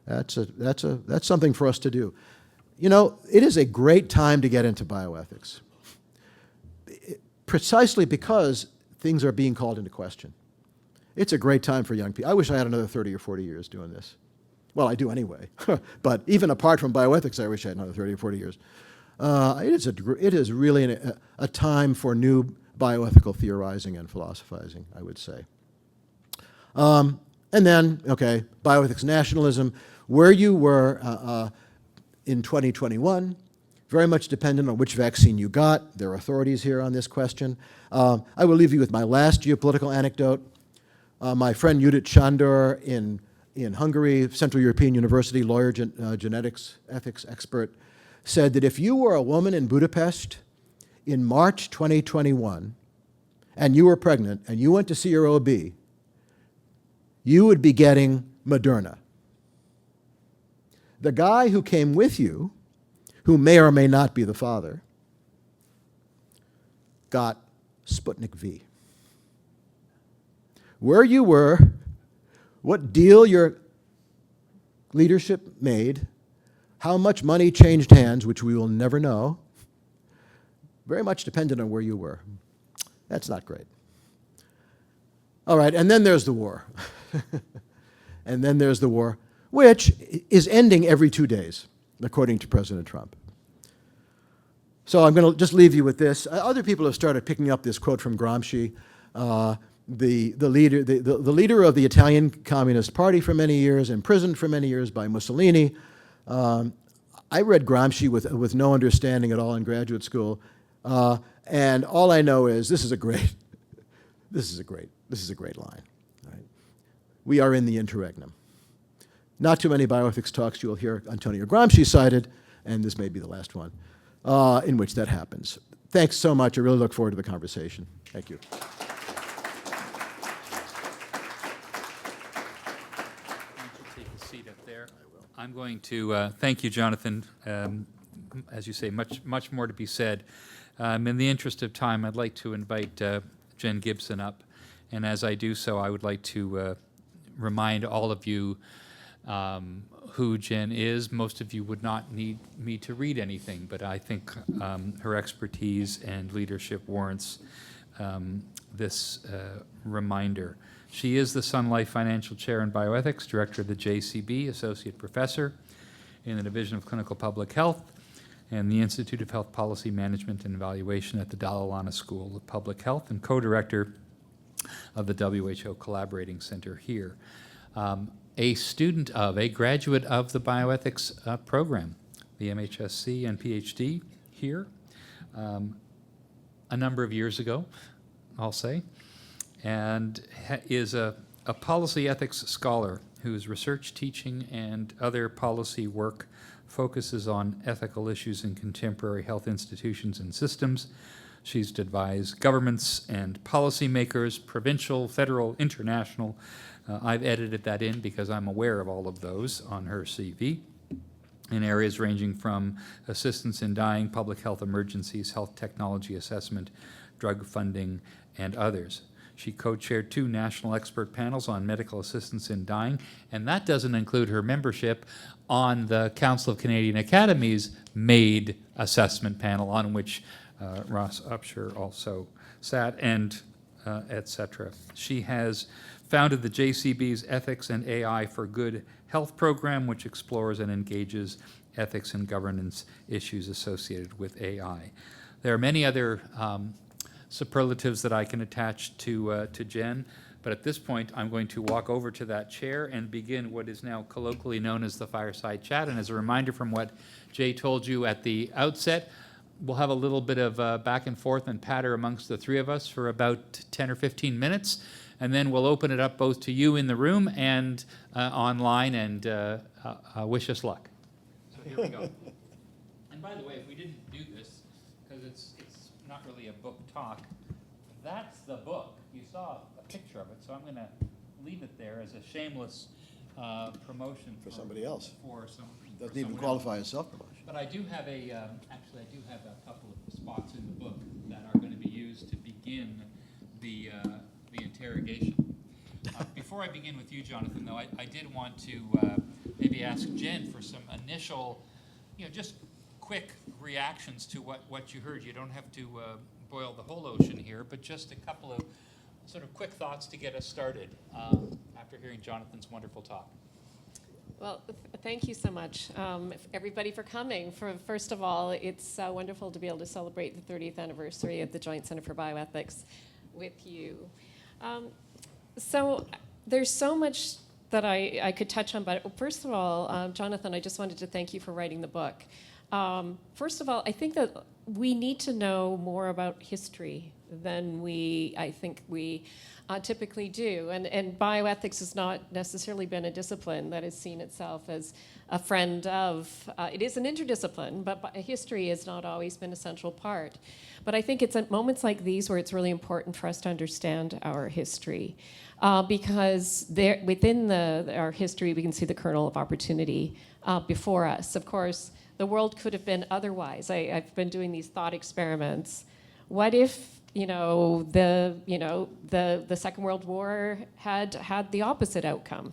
That's something for us to do. It is a great time to get into bioethics, precisely because things are being called into question. It's a great time for young people. I wish I had another 30 or 40 years doing this. Well, I do anyway. But even apart from bioethics, I wish I had another 30 or 40 years. It is really a time for new bioethical theorizing and philosophizing, I would say. And then, bioethics nationalism, where you were in 2021, very much dependent on which vaccine you got. There are authorities here on this question. I will leave you with my last geopolitical anecdote. My friend Judith Sándor in Hungary, Central European University, lawyer, genetics, ethics expert, said that if you were a woman in Budapest in March 2021 and you were pregnant and you went to see your OB, you would be getting Moderna. The guy who came with you, who may or may not be the father, got Sputnik V. Where you were, what deal your leadership made, how much money changed hands, which we will never know, very much dependent on where you were. That's not great. All right, and then there's the war. And then there's the war, which is ending every 2 days, according to President Trump. So I'm going to just leave you with this. Other people have started picking up this quote from Gramsci, the leader of the Italian Communist Party for many years, imprisoned for many years by Mussolini. I read Gramsci with no understanding at all in graduate school, and all I know is this is a great line. Right? We are in the interregnum. not too many bioethics talks you'll hear Antonio Gramsci cited, and this may be the last one, in which that happens. Thanks so much. I really look forward to the conversation. Thank you. Why don't you take a seat up there? I will. I'm going to thank you, Jonathan. As you say, much more to be said. In the interest of time, I'd like to invite Jen Gibson up. And as I do so, I would like to remind all of you who Jen is. Most of you would not need me to read anything, but I think her expertise and leadership warrants this reminder. She is the Sun Life Financial Chair in Bioethics, Director of the JCB, Associate Professor in the Division of Clinical Public Health, and the Institute of Health Policy Management and Evaluation at the Dalla Lana School of Public Health, and co-director of the WHO Collaborating Center here. A student of, a graduate of the bioethics program, the MHSC and PhD here, a number of years ago, I'll say, and is a policy ethics scholar whose research, teaching, and other policy work focuses on ethical issues in contemporary health institutions and systems. She's advised governments and policymakers, provincial, federal, international. I've edited that in because I'm aware of all of those on her CV, in areas ranging from assistance in dying, public health emergencies, health technology assessment, drug funding, and others. She co-chaired 2 national expert panels on medical assistance in dying, and that doesn't include her membership on the Council of Canadian Academies MAID assessment panel, on which Ross Upshur also sat, and etc. She has founded the JCB's Ethics and AI for Good Health program, which explores and engages ethics and governance issues associated with AI. There are many other superlatives that I can attach to Jen, but at this point I'm going to walk over to that chair and begin what is now colloquially known as the fireside chat. And as a reminder from what Jay told you at the outset, we'll have a little bit of back and forth and patter amongst the 3 of us for about 10 or 15 minutes, and then we'll open it up both to you in the room and online, and wish us luck. So here we go. And by the way, if we didn't do this, because it's not really a book talk, that's the book. You saw a picture of it, so I'm going to leave it there as a shameless promotion For somebody else. For some, Doesn't even qualify as self-promotion. but I do have actually I do have a couple of spots in the book that are going to be used to begin the interrogation. Before I begin with you, Jonathan, though, I did want to maybe ask Jen for some initial, just quick reactions to what you heard. You don't have to boil the whole ocean here, but just a couple of sort of quick thoughts to get us started after hearing Jonathan's wonderful talk. Well, thank you so much, everybody, for coming. First of all, it's wonderful to be able to celebrate the 30th anniversary of the Joint Center for Bioethics with you. So there's so much that I could touch on, but first of all, Jonathan, I just wanted to thank you for writing the book. First of all, I think that we need to know more about history than I think we typically do. And bioethics has not necessarily been a discipline that has seen itself as a friend of, it is an interdiscipline, but history has not always been a central part. But I think it's at moments like these where it's really important for us to understand our history. Because within our history, we can see the kernel of opportunity before us. Of course, the world could have been otherwise. I've been doing these thought experiments. What if the Second World War had the opposite outcome?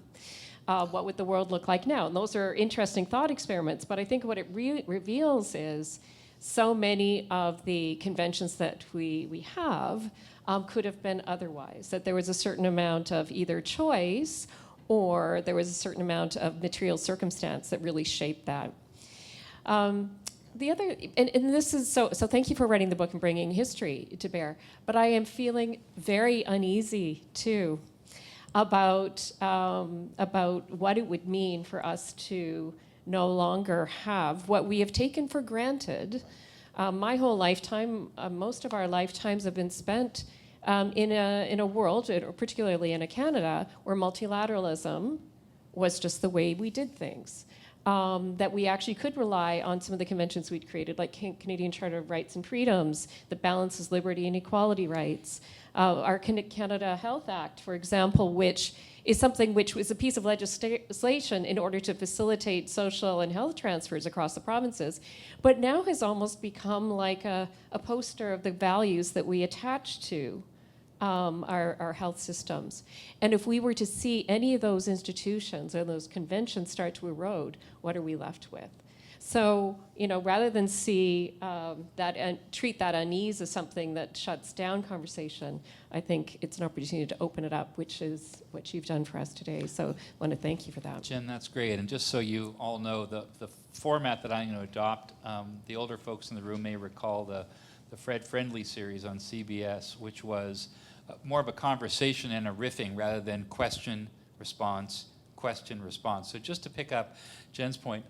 What would the world look like now? And those are interesting thought experiments, but I think what it reveals is so many of the conventions that we have could have been otherwise, that there was a certain amount of either choice or there was a certain amount of material circumstance that really shaped that. The other, and this is, so thank you for writing the book and bringing history to bear, but I am feeling very uneasy too about what it would mean for us to no longer have what we have taken for granted. My whole lifetime, most of our lifetimes have been spent in a world, particularly in Canada, where multilateralism was just the way we did things. That we actually could rely on some of the conventions we'd created, like Canadian Charter of Rights and Freedoms, that balances liberty and equality rights. Our Canada Health Act, for example, which is something which was a piece of legislation in order to facilitate social and health transfers across the provinces, but now has almost become like a poster of the values that we attach to our health systems. And if we were to see any of those institutions or those conventions start to erode, what are we left with? So, rather than see that and treat that unease as something that shuts down conversation, I think it's an opportunity to open it up, which is what you've done for us today. So I want to thank you for that. Jen, that's great. And just so you all know, the format that I'm going to adopt, the older folks in the room may recall the Fred Friendly series on CBS, which was more of a conversation and a riffing rather than question, response. So just to pick up Jen's point,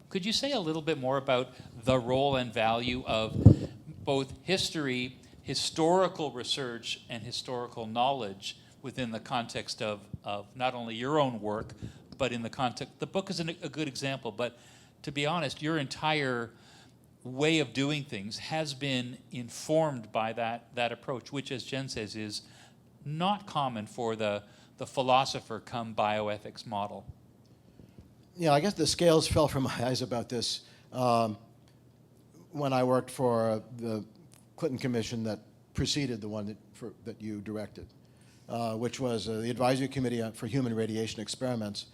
could you say a little bit more about the role and value of both history, historical research, and historical knowledge within the context of not only your own work, but in the context, the book is a good example, but to be honest, your entire way of doing things has been informed by that approach, which, as Jen says, is not common for the philosopher come bioethics model. Yeah, I guess the scales fell from my eyes about this when I worked for the Clinton Commission that preceded the one that you directed, which was the Advisory Committee for Human Radiation Experiments,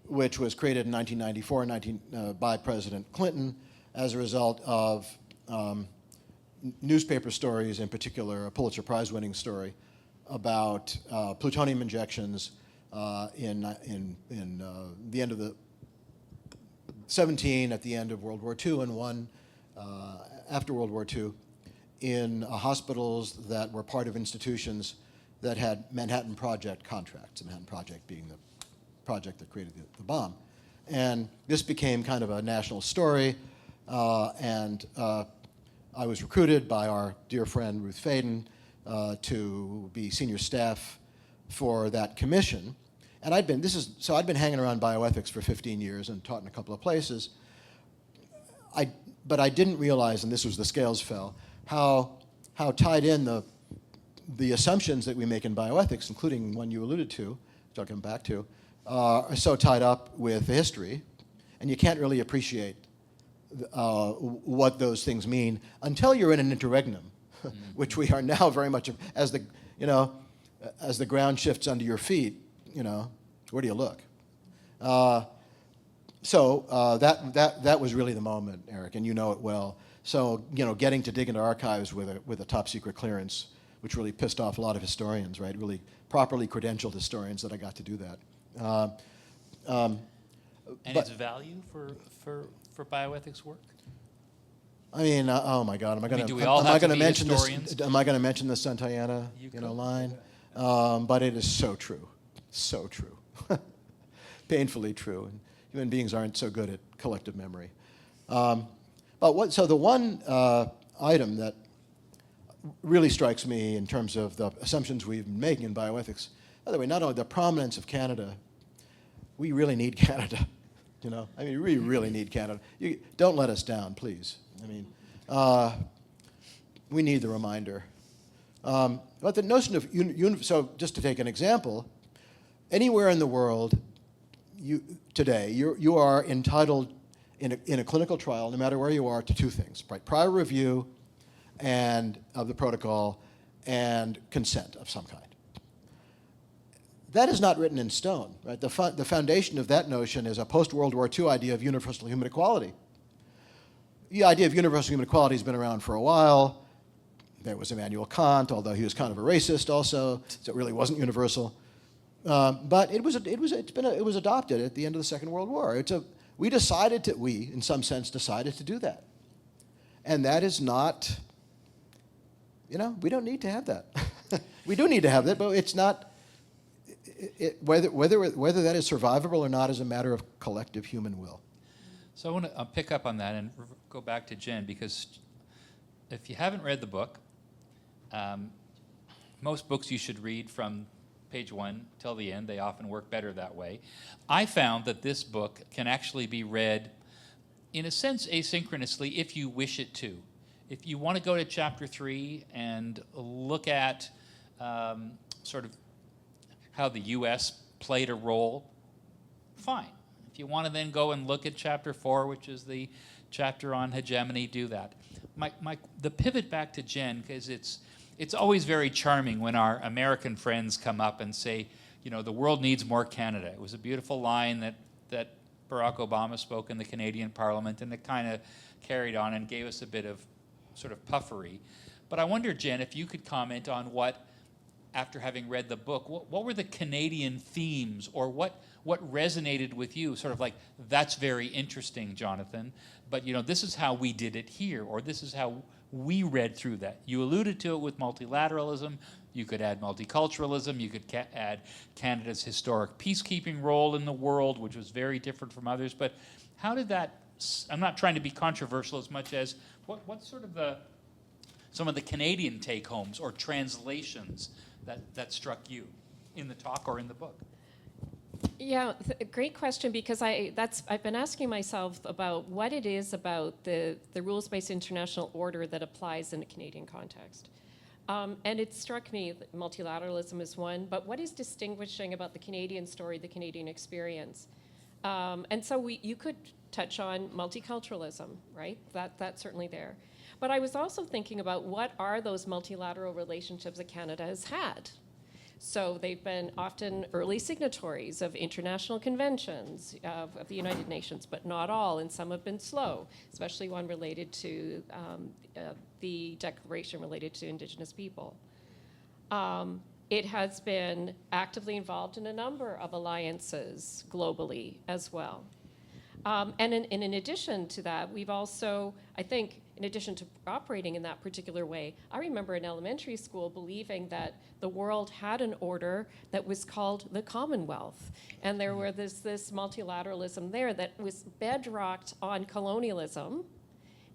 which was created in 1994 by President Clinton as a result of newspaper stories, in particular a Pulitzer Prize-winning story about plutonium injections in the end of the 17 at the end of World War II and one after World War II in hospitals that were part of institutions that had Manhattan Project contracts, the Manhattan Project being the project that created the bomb. And this became kind of a national story, and I was recruited by our dear friend Ruth Faden to be senior staff for that commission. And I'd been hanging around bioethics for 15 years and taught in a couple of places. But I didn't realize, and this was the scales fell, how tied in the assumptions that we make in bioethics, including one you alluded to, which I'll come back to, are so tied up with history, and you can't really appreciate what those things mean until you're in an interregnum, which we are now very much as the ground shifts under your feet. Where do you look? So that was really the moment, Eric, and you know it well. So getting to dig into archives with a top secret clearance, which really pissed off a lot of historians, right? Really properly credentialed historians that I got to do that. And its value for bioethics work? I mean, oh my God, am I going to mention historians? Am I going to mention the Santayana line? But it is so true. So true. Painfully true. And human beings aren't so good at collective memory. So the one item that really strikes me in terms of the assumptions we've been making in bioethics, by the way, not only the prominence of Canada, we really need Canada. We really need Canada. Don't let us down, please. We need the reminder. But the notion of, so just to take an example, anywhere in the world today, you are entitled in a clinical trial, no matter where you are, to two things, right? Prior review of the protocol and consent of some kind. That is not written in stone, right? The foundation of that notion is a post-World War II idea of universal human equality. The idea of universal human equality has been around for a while. There was Immanuel Kant, although he was kind of a racist also, so it really wasn't universal. But it was adopted at the end of the Second World War. We, in some sense, decided to do that. And that is not, we don't need to have that. We do need to have that, but it's not, whether that is survivable or not is a matter of collective human will. So I want to pick up on that and go back to Jen, because if you haven't read the book, most books you should read from page 1 till the end. They often work better that way. I found that this book can actually be read, in a sense, asynchronously if you wish it to. If you want to go to chapter 3 and look at sort of how the U.S. played a role, fine. If you want to then go and look at chapter 4, which is the chapter on hegemony, do that. The pivot back to Jen, because it's always very charming when our American friends come up and say, you know, the world needs more Canada. It was a beautiful line that Barack Obama spoke in the Canadian Parliament, and it kind of carried on and gave us a bit of sort of puffery. But I wonder, Jen, if you could comment on what, after having read the book, what were the Canadian themes, or what resonated with you? Sort of like, that's very interesting, Jonathan, but you know, this is how we did it here, or this is how we read through that. You alluded to it with multilateralism. You could add multiculturalism. You could add Canada's historic peacekeeping role in the world, which was very different from others. But how did that, I'm not trying to be controversial as much as, what's sort of some of the Canadian take-homes or translations that struck you in the talk or in the book? Yeah, great question, because I've been asking myself about what it is about the rules-based international order that applies in a Canadian context. And it struck me that multilateralism is one, but what is distinguishing about the Canadian story, the Canadian experience? And so you could touch on multiculturalism, right? That's certainly there. But I was also thinking about what are those multilateral relationships that Canada has had? So they've been often early signatories of international conventions of the United Nations, but not all, and some have been slow, especially one related to the declaration related to Indigenous people. It has been actively involved in a number of alliances globally as well. And in addition to that, we've also, I think, in addition to operating in that particular way, I remember in elementary school believing that the world had an order that was called the Commonwealth. And there were this multilateralism there that was bedrocked on colonialism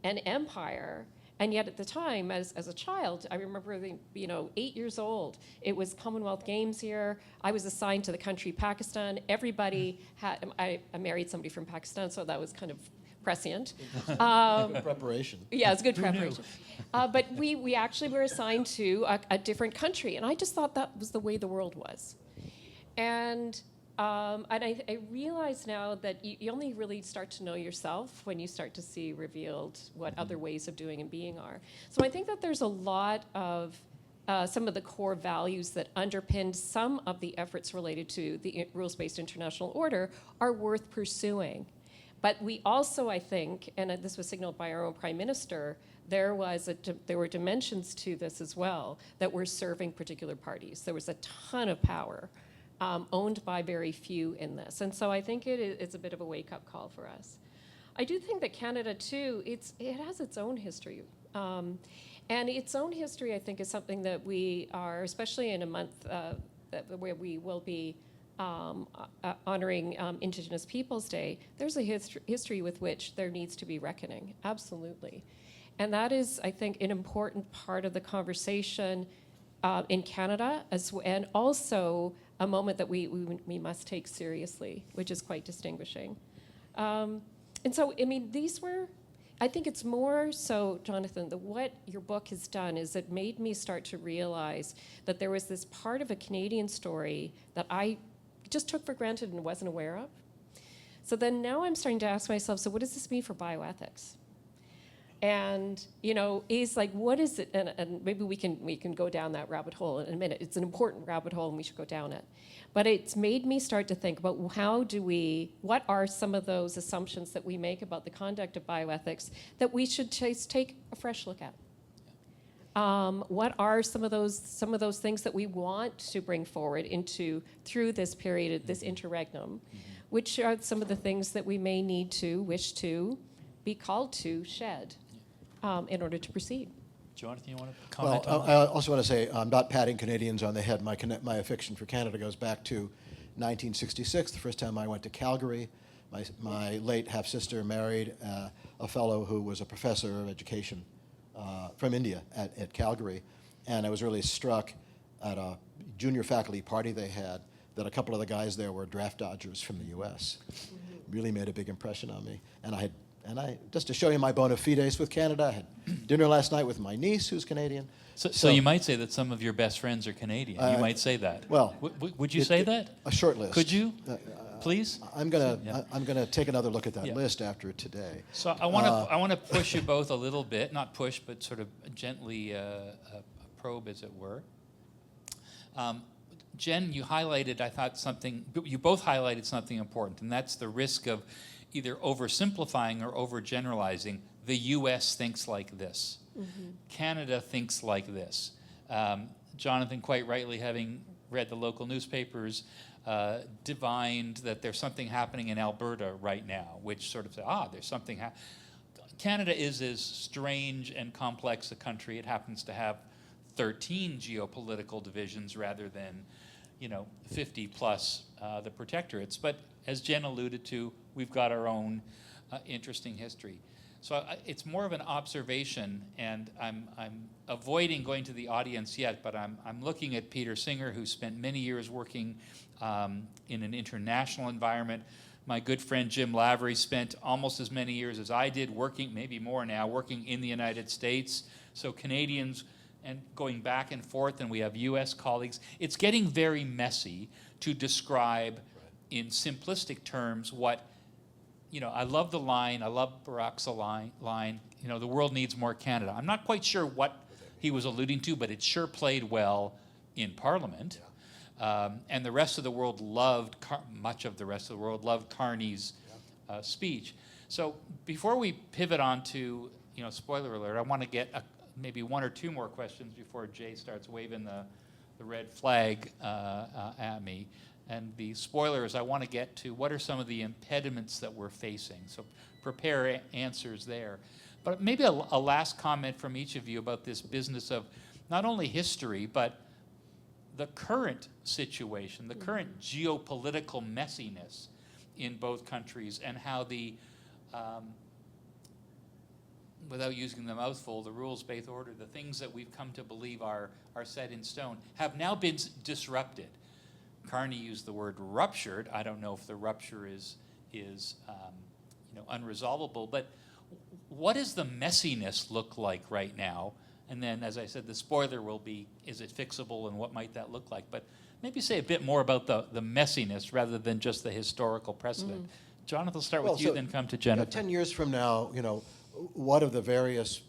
and empire. And yet at the time, as a child, I remember, 8 years old, it was Commonwealth Games year. I was assigned to the country Pakistan. Everybody had, I married somebody from Pakistan, so that was kind of prescient. Good preparation. Yeah, it's good preparation. But we actually were assigned to a different country, and I just thought that was the way the world was. And I realize now that you only really start to know yourself when you start to see revealed what other ways of doing and being are. So I think that there's a lot of some of the core values that underpinned some of the efforts related to the rules-based international order are worth pursuing. But we also, I think, and this was signaled by our own Prime Minister, there were dimensions to this as well that were serving particular parties. There was a ton of power owned by very few in this. And so I think it's a bit of a wake-up call for us. I do think that Canada, too, it has its own history. And its own history, I think, is something that we are, especially in a month where we will be honoring Indigenous Peoples Day, there's a history with which there needs to be reckoning, absolutely. And that is, I think, an important part of the conversation in Canada, and also a moment that we must take seriously, which is quite distinguishing. And so, I mean, I think it's more so, Jonathan, that what your book has done is it made me start to realize that there was this part of a Canadian story that I just took for granted and wasn't aware of. So then now I'm starting to ask myself, so what does this mean for bioethics? And, is like, what is it? And maybe we can go down that rabbit hole in a minute. It's an important rabbit hole and we should go down it. But it's made me start to think about what are some of those assumptions that we make about the conduct of bioethics that we should just take a fresh look at? What are some of those things that we want to bring forward through this period, this interregnum, which are some of the things that we may wish to be called to shed in order to proceed? Jonathan, you want to comment Well, on I that? also want to say I'm not patting Canadians on the head. My affection for Canada goes back to 1966, the first time I went to Calgary. My late half-sister married a fellow who was a professor of education from India at Calgary, and I was really struck at a junior faculty party they had that a couple of the guys there were draft dodgers from the U.S. Really made a big impression on me. And I just to show you my bona fides with Canada, I had dinner last night with my niece, who's Canadian. So you might say that some of your best friends are Canadian. You might say that. Well, would you say that? A short list. Could you? Please. I'm gonna take another look at that Yeah. list after today. So I want to push you both a little bit, not push, but sort of gently probe, as it were. Jen, you highlighted, I thought, something. You both highlighted something important, and that's the risk of either oversimplifying or overgeneralizing. The U.S. thinks like this. Canada thinks like this. Jonathan, quite rightly, having read the local newspapers, divined that there's something happening in Alberta right now, which sort of said, there's something Canada is as strange and complex a country. It happens to have 13 geopolitical divisions rather than, 50 plus the protectorates. But as Jen alluded to, we've got our own interesting history. So it's more of an observation, and I'm avoiding going to the audience yet, but I'm looking at Peter Singer, who spent many years working in an international environment. My good friend Jim Lavery spent almost as many years as I did working, maybe more now, working in the United States. So Canadians, and going back and forth, and we have U.S. colleagues. It's getting very messy to describe in simplistic terms what, I love the line, I love Barack's line, the world needs more Canada. I'm not quite sure what he was alluding to, but it sure played well in Parliament. And the rest of the world much of the rest of the world loved Carney's speech. So before we pivot on to, spoiler alert, I want to get maybe one or two more questions before Jay starts waving the red flag at me. And the spoilers, I want to get to what are some of the impediments that we're facing. So prepare answers there. But maybe a last comment from each of you about this business of not only history, but the current situation, the current geopolitical messiness in both countries, and how the, without using the mouthful, the rules-based order, the things that we've come to believe are set in stone, have now been disrupted. Carney used the word ruptured. I don't know if the rupture is unresolvable, but what does the messiness look like right now? And then, as I said, the spoiler will be, is it fixable, and what might that look like? But maybe say a bit more about the messiness rather than just the historical precedent. Jonathan, we'll start with you, then come to Jennifer. 10 years from now, what of the various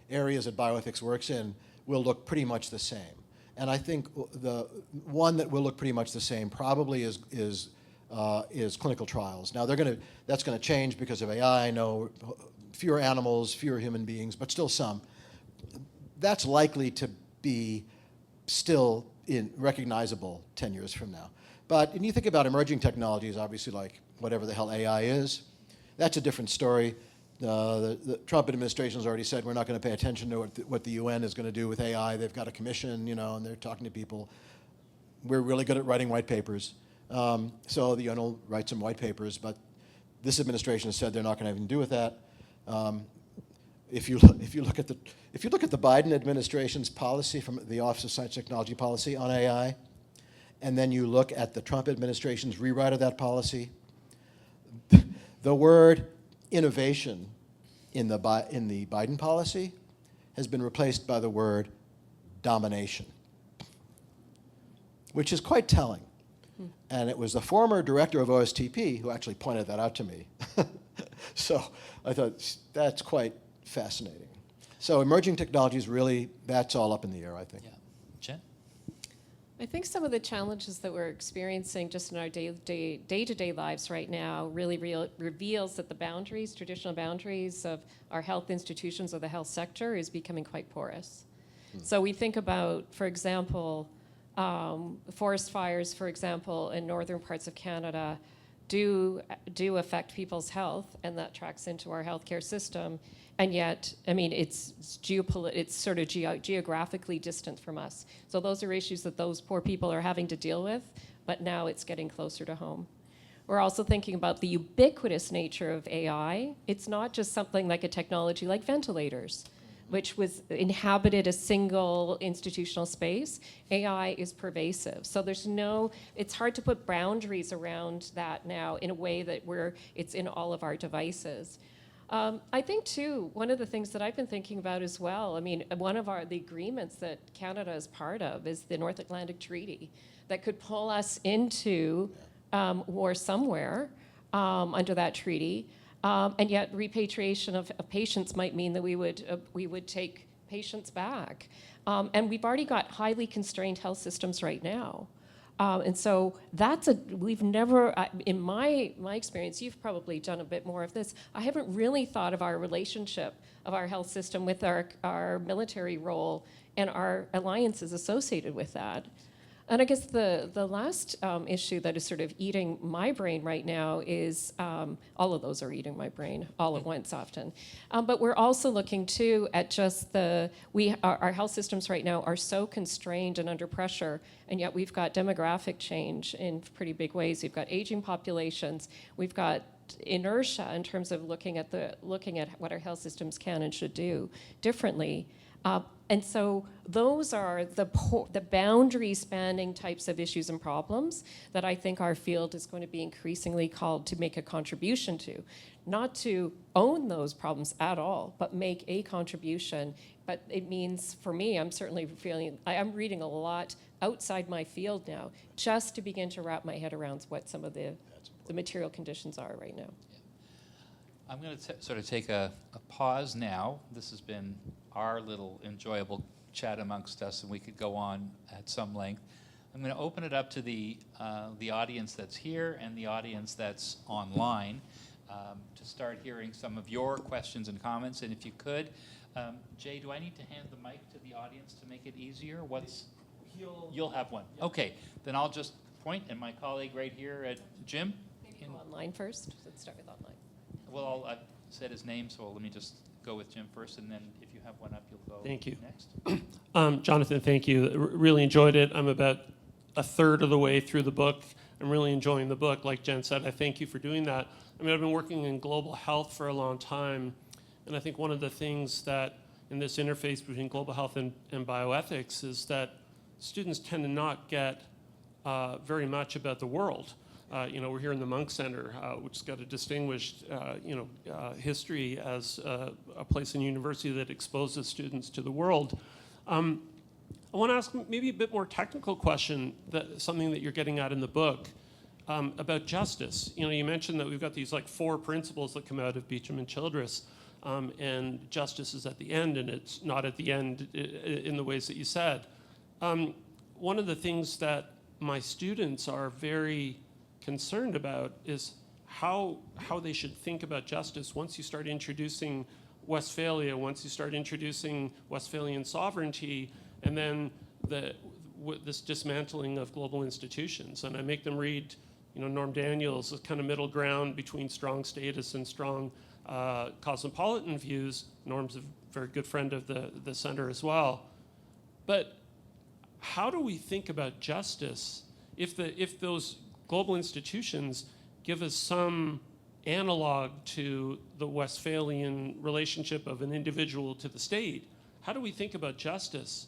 areas that bioethics works in will look pretty much the same. And I think the one that will look pretty much the same probably is clinical trials. Now that's going to change because of AI. No, fewer animals, fewer human beings, but still some. That's likely to be still recognizable 10 years from now. But when you think about emerging technologies, obviously like whatever the hell AI is, that's a different story. The Trump administration has already said we're not going to pay attention to what the UN is going to do with AI. They've got a commission, and they're talking to people. We're really good at writing white papers. So the UN will write some white papers, but this administration has said they're not going to have anything to do with that. If you look at the Biden administration's policy from the Office of Science and Technology Policy on AI, and then you look at the Trump administration's rewrite of that policy, the word innovation in the Biden policy has been replaced by the word domination, which is quite telling. And it was the former director of OSTP who actually pointed that out to me. So I thought that's quite fascinating. So emerging technologies, really, that's all up in the air, I think. Yeah. Jen? I think some of the challenges that we're experiencing just in our day-to-day lives right now really reveals that the boundaries, traditional boundaries of our health institutions or the health sector is becoming quite porous. So we think about, for example, forest fires, for example, in northern parts of Canada do affect people's health, and that tracks into our healthcare system. And yet, it's sort of geographically distant from us. So those are issues that those poor people are having to deal with, but now it's getting closer to home. We're also thinking about the ubiquitous nature of AI. It's not just something like a technology like ventilators. which was inhabited a single institutional space, AI is pervasive. So it's hard to put boundaries around that now in a way that it's in all of our devices. I think, too, one of the things that I've been thinking about as well, I mean, one of the agreements that Canada is part of is the North Atlantic Treaty that could pull us into war somewhere under that treaty. And yet repatriation of patients might mean that we would take patients back. And we've already got highly constrained health systems right now. And so we've never, in my experience, you've probably done a bit more of this, I haven't really thought of our relationship of our health system with our military role and our alliances associated with that. And I guess the last issue that is sort of eating my brain right now is, all of those are eating my brain all at once often. But we're also looking too at just our health systems right now are so constrained and under pressure, and yet we've got demographic change in pretty big ways. We've got aging populations, we've got inertia in terms of looking at what our health systems can and should do differently. And so those are the boundary spanning types of issues and problems that I think our field is going to be increasingly called to make a contribution to. Not to own those problems at all, but make a contribution. But it means, for me, I'm certainly I'm reading a lot outside my field now, just to begin to wrap my head around what some of the material conditions are right now. I'm going to sort of take a pause now. This has been our little enjoyable chat amongst us, and we could go on at some length. I'm going to open it up to the audience that's here and the audience that's online to start hearing some of your questions and comments. And if you could, Jay, do I need to hand the mic to the audience to make it easier? You'll have one. Yeah. Okay, then I'll just point, and my colleague right here at Jim. Maybe online first. Let's start with online. Well, I've said his name, so let me just go with Jim first, and then if you have one up, you'll go Thank you. next. Jonathan, thank you. Really enjoyed it. I'm about a third of the way through the book. I'm really enjoying the book. Like Jen said, I thank you for doing that. I mean, I've been working in global health for a long time, and I think one of the things that in this interface between global health and bioethics is that students tend to not get very much about the world. We're here in the Monk Center, which has got a distinguished, history as a place in university that exposes students to the world. I want to ask maybe a bit more technical question, something that you're getting at in the book, about justice. You mentioned that we've got these 4 principles that come out of Beecham and Childress, and justice is at the end, and it's not at the end in the ways that you said. One of the things that my students are very concerned about is how they should think about justice once you start introducing Westphalia, once you start introducing Westphalian sovereignty, and then this dismantling of global institutions. And I make them read, Norm Daniels' kind of middle ground between strong status and strong cosmopolitan views. Norm's a very good friend of the center as well. But how do we think about justice if those global institutions give us some analog to the Westphalian relationship of an individual to the state? How do we think about justice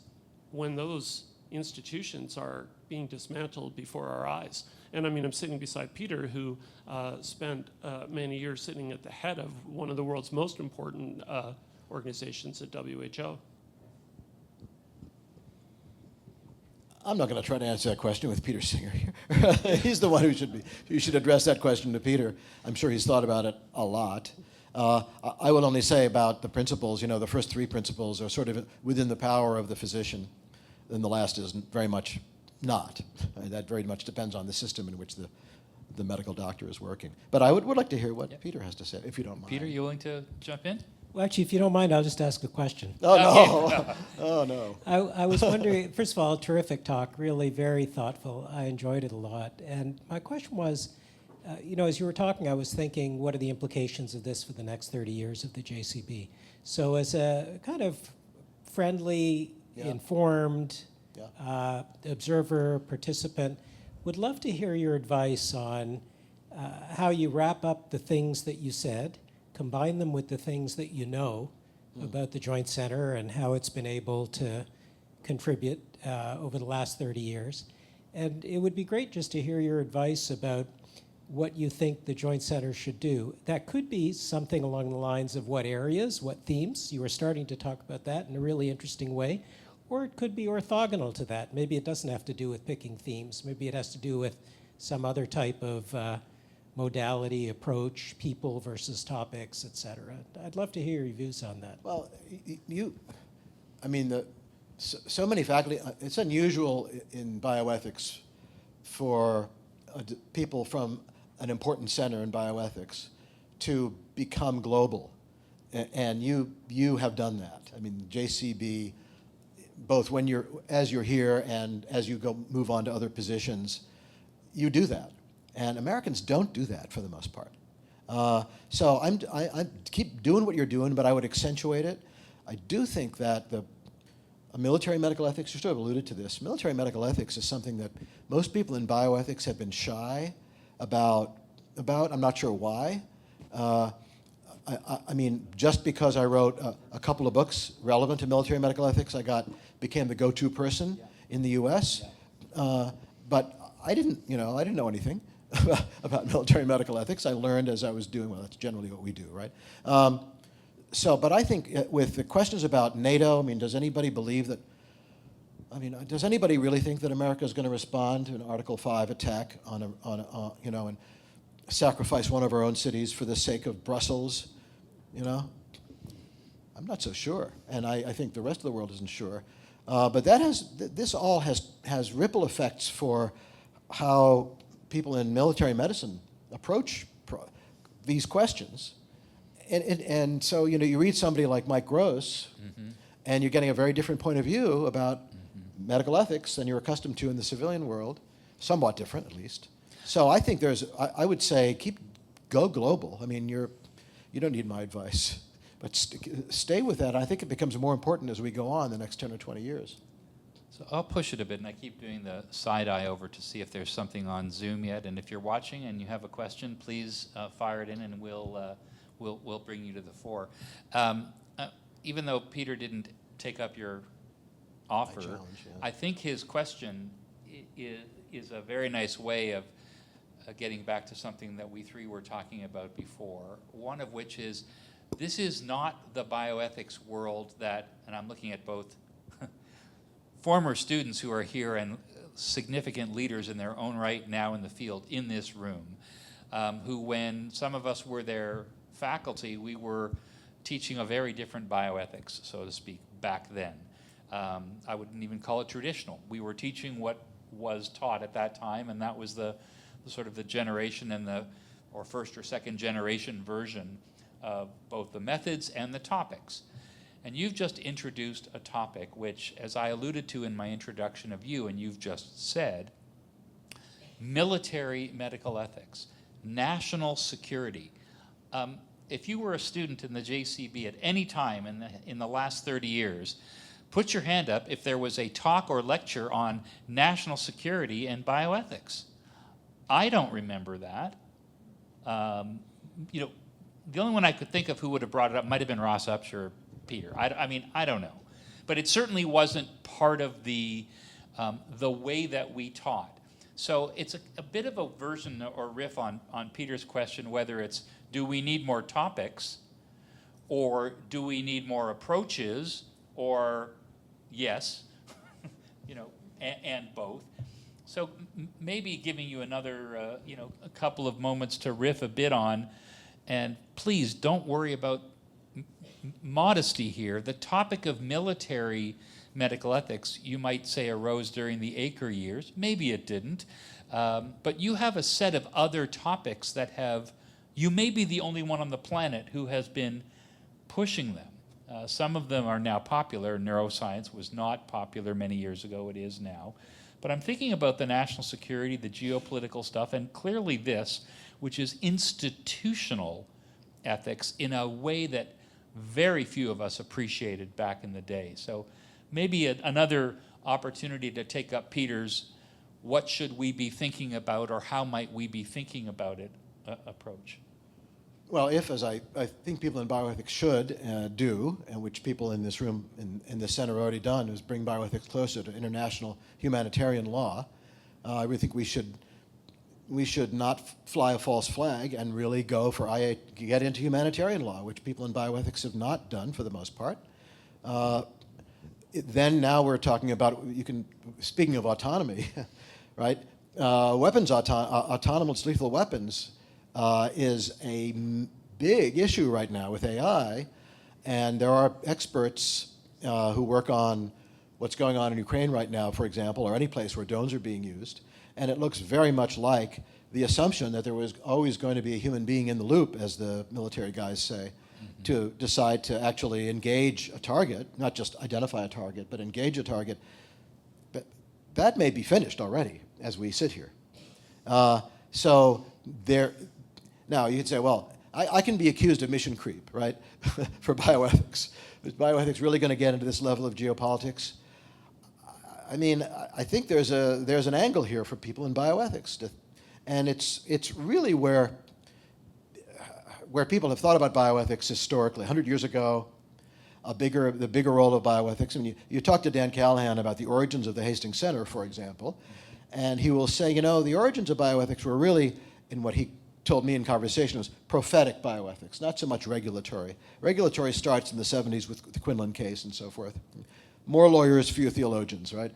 when those institutions are being dismantled before our eyes? And I mean, I'm sitting beside Peter, who spent many years sitting at the head of one of the world's most important organizations at WHO. I'm not going to try to answer that question with Peter Singer here. He's the one who should address that question to Peter. I'm sure he's thought about it a lot. I will only say about the principles, the first 3 principles are sort of within the power of the physician, and the last is very much not. That very much depends on the system in which the medical doctor is working. But I would like to hear what Peter has to say, if you don't mind. Peter, you willing to jump in? Well, actually, if you don't mind, I'll just ask a question. Oh, no. Oh, no. I was wondering, first of all, terrific talk, really very thoughtful. I enjoyed it a lot. And my question was, as you were talking, I was thinking, what are the implications of this for the next 30 years of the JCB? So as a kind of friendly, informed observer, participant, would love to hear your advice on how you wrap up the things that you said, combine them with the things that you know, about the Joint Center and how it's been able to contribute over the last 30 years. And it would be great just to hear your advice about what you think the Joint Center should do. That could be something along the lines of what areas, what themes. You were starting to talk about that in a really interesting way. Or it could be orthogonal to that. Maybe it doesn't have to do with picking themes. Maybe it has to do with some other type of modality, approach, people versus topics, et cetera. I'd love to hear your views on that. Well, so many faculty, it's unusual in bioethics for people from an important center in bioethics to become global. And you have done that. I mean, JCB, both as you're here and as you move on to other positions, you do that. And Americans don't do that for the most part. So I keep doing what you're doing, but I would accentuate it. I do think that military medical ethics, you sort of alluded to this, military medical ethics is something that most people in bioethics have been shy about. I'm not sure why. I mean, just because I wrote a couple of books relevant to military medical ethics, became the go-to person in the U.S. But I didn't know anything about military medical ethics. I learned as I was doing. Well, that's generally what we do, right? But I think with the questions about NATO, I mean, does anybody believe that? I mean, does anybody really think that America is going to respond to an Article 5 attack and sacrifice one of our own cities for the sake of Brussels? I'm not so sure, and I think the rest of the world isn't sure. But this all has ripple effects for how people in military medicine approach these questions. And so, you read somebody like Mike Gross, and you're getting a very different point of view about medical ethics than you're accustomed to in the civilian world, somewhat different at least. So I think I would say go global. I mean, you don't need my advice, but stay with that. I think it becomes more important as we go on the next 10 or 20 years. So I'll push it a bit, and I keep doing the side eye over to see if there's something on Zoom yet. And if you're watching and you have a question, please fire it in, and we'll bring you to the fore. Even though Peter didn't take up your offer, I think his question is a very nice way of getting back to something that we three were talking about before. One of which is, this is not the bioethics world that, and I'm looking at both former students who are here and significant leaders in their own right now in the field in this room, who, when some of us were their faculty, we were teaching a very different bioethics, so to speak, back then. I wouldn't even call it traditional. We were teaching what was taught at that time, and that was the sort of the generation and or first or second generation version of both the methods and the topics. And you've just introduced a topic which, as I alluded to in my introduction of you, and you've just said, military medical ethics, national security. If you were a student in the JCB at any time in the last 30 years, put your hand up if there was a talk or lecture on national security and bioethics. I don't remember that. The only one I could think of who would have brought it up might have been Ross Upshur or Peter. I mean, I don't know. But it certainly wasn't part of the way that we taught. So it's a bit of a version or riff on Peter's question, whether it's, do we need more topics, or do we need more approaches, or yes, and both. So maybe giving you another, a couple of moments to riff a bit on, and please don't worry about modesty here. The topic of military medical ethics, you might say, arose during the Acre years. Maybe it didn't. But you have a set of other topics that you may be the only one on the planet who has been pushing them. Some of them are now popular. Neuroscience was not popular many years ago. It is now. But I'm thinking about the national security, the geopolitical stuff, and clearly this, which is institutional ethics in a way that very few of us appreciated back in the day. So maybe another opportunity to take up Peter's what should we be thinking about, or how might we be thinking about it approach. Well, if, as I think people in bioethics should do, and which people in this room, in the center have already done, is bring bioethics closer to international humanitarian law, I really think we should not fly a false flag and really go for get into humanitarian law, which people in bioethics have not done for the most part. Then now we're talking about, speaking of autonomy, right? Autonomous lethal weapons is a big issue right now with AI, and there are experts who work on what's going on in Ukraine right now, for example, or any place where drones are being used, and it looks very much like the assumption that there was always going to be a human being in the loop, as the military guys say, to decide to actually engage a target, not just identify a target, but engage a target. But that may be finished already as we sit here. So there. Now, you could say, well, I can be accused of mission creep, right, for bioethics. Is bioethics really going to get into this level of geopolitics? I mean, I think there's an angle here for people in bioethics, and it's really where people have thought about bioethics historically. 100 years ago, the bigger role of bioethics. I mean, you talk to Dan Callahan about the origins of the Hastings Center, for example, and he will say, the origins of bioethics were really, in what he told me in conversation, was prophetic bioethics, not so much regulatory. Regulatory starts in the 70s with the Quinlan case and so forth. More lawyers, fewer theologians, right?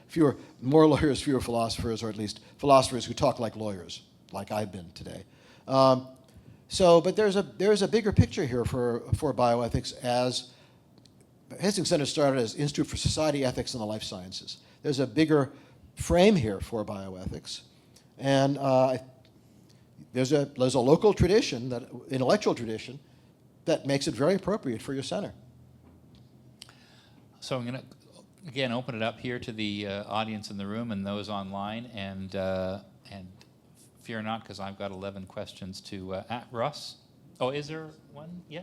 More lawyers, fewer philosophers, or at least philosophers who talk like lawyers, like I've been today. But there's a bigger picture here for bioethics, as Hastings Center started as Institute for Society, Ethics, and the Life Sciences. There's a bigger frame here for bioethics, and there's a local tradition, intellectual tradition, that makes it very appropriate for your center. So I'm going to, again, open it up here to the audience in the room and those online, and fear not, because I've got 11 questions to Russ. Oh, is there one? Yeah,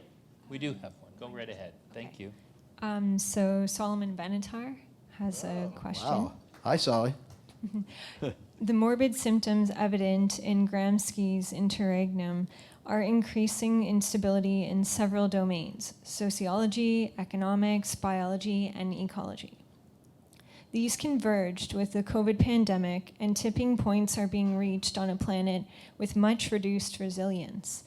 we do have one. Go right ahead. Thank you. So Solomon Benatar has a question. Wow. Hi, Solly. The morbid symptoms evident in Gramsci's interregnum are increasing instability in several domains: sociology, economics, biology, and ecology. These converged with the COVID pandemic, and tipping points are being reached on a planet with much reduced resilience.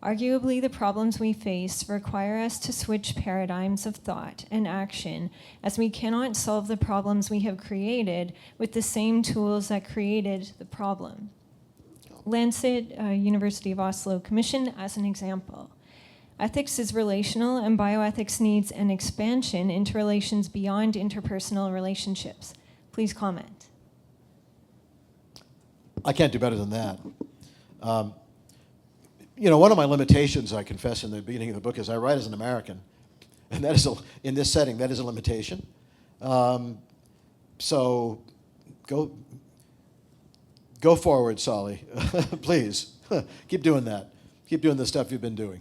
Arguably, the problems we face require us to switch paradigms of thought and action, as we cannot solve the problems we have created with the same tools that created the problem. Lancet, University of Oslo Commission, as an example. Ethics is relational, and bioethics needs an expansion into relations beyond interpersonal relationships. Please comment. I can't do better than that. One of my limitations, I confess in the beginning of the book, is I write as an American. And that is, in this setting, that is a limitation. So go forward, Solly. Please. Keep doing that. Keep doing the stuff you've been doing.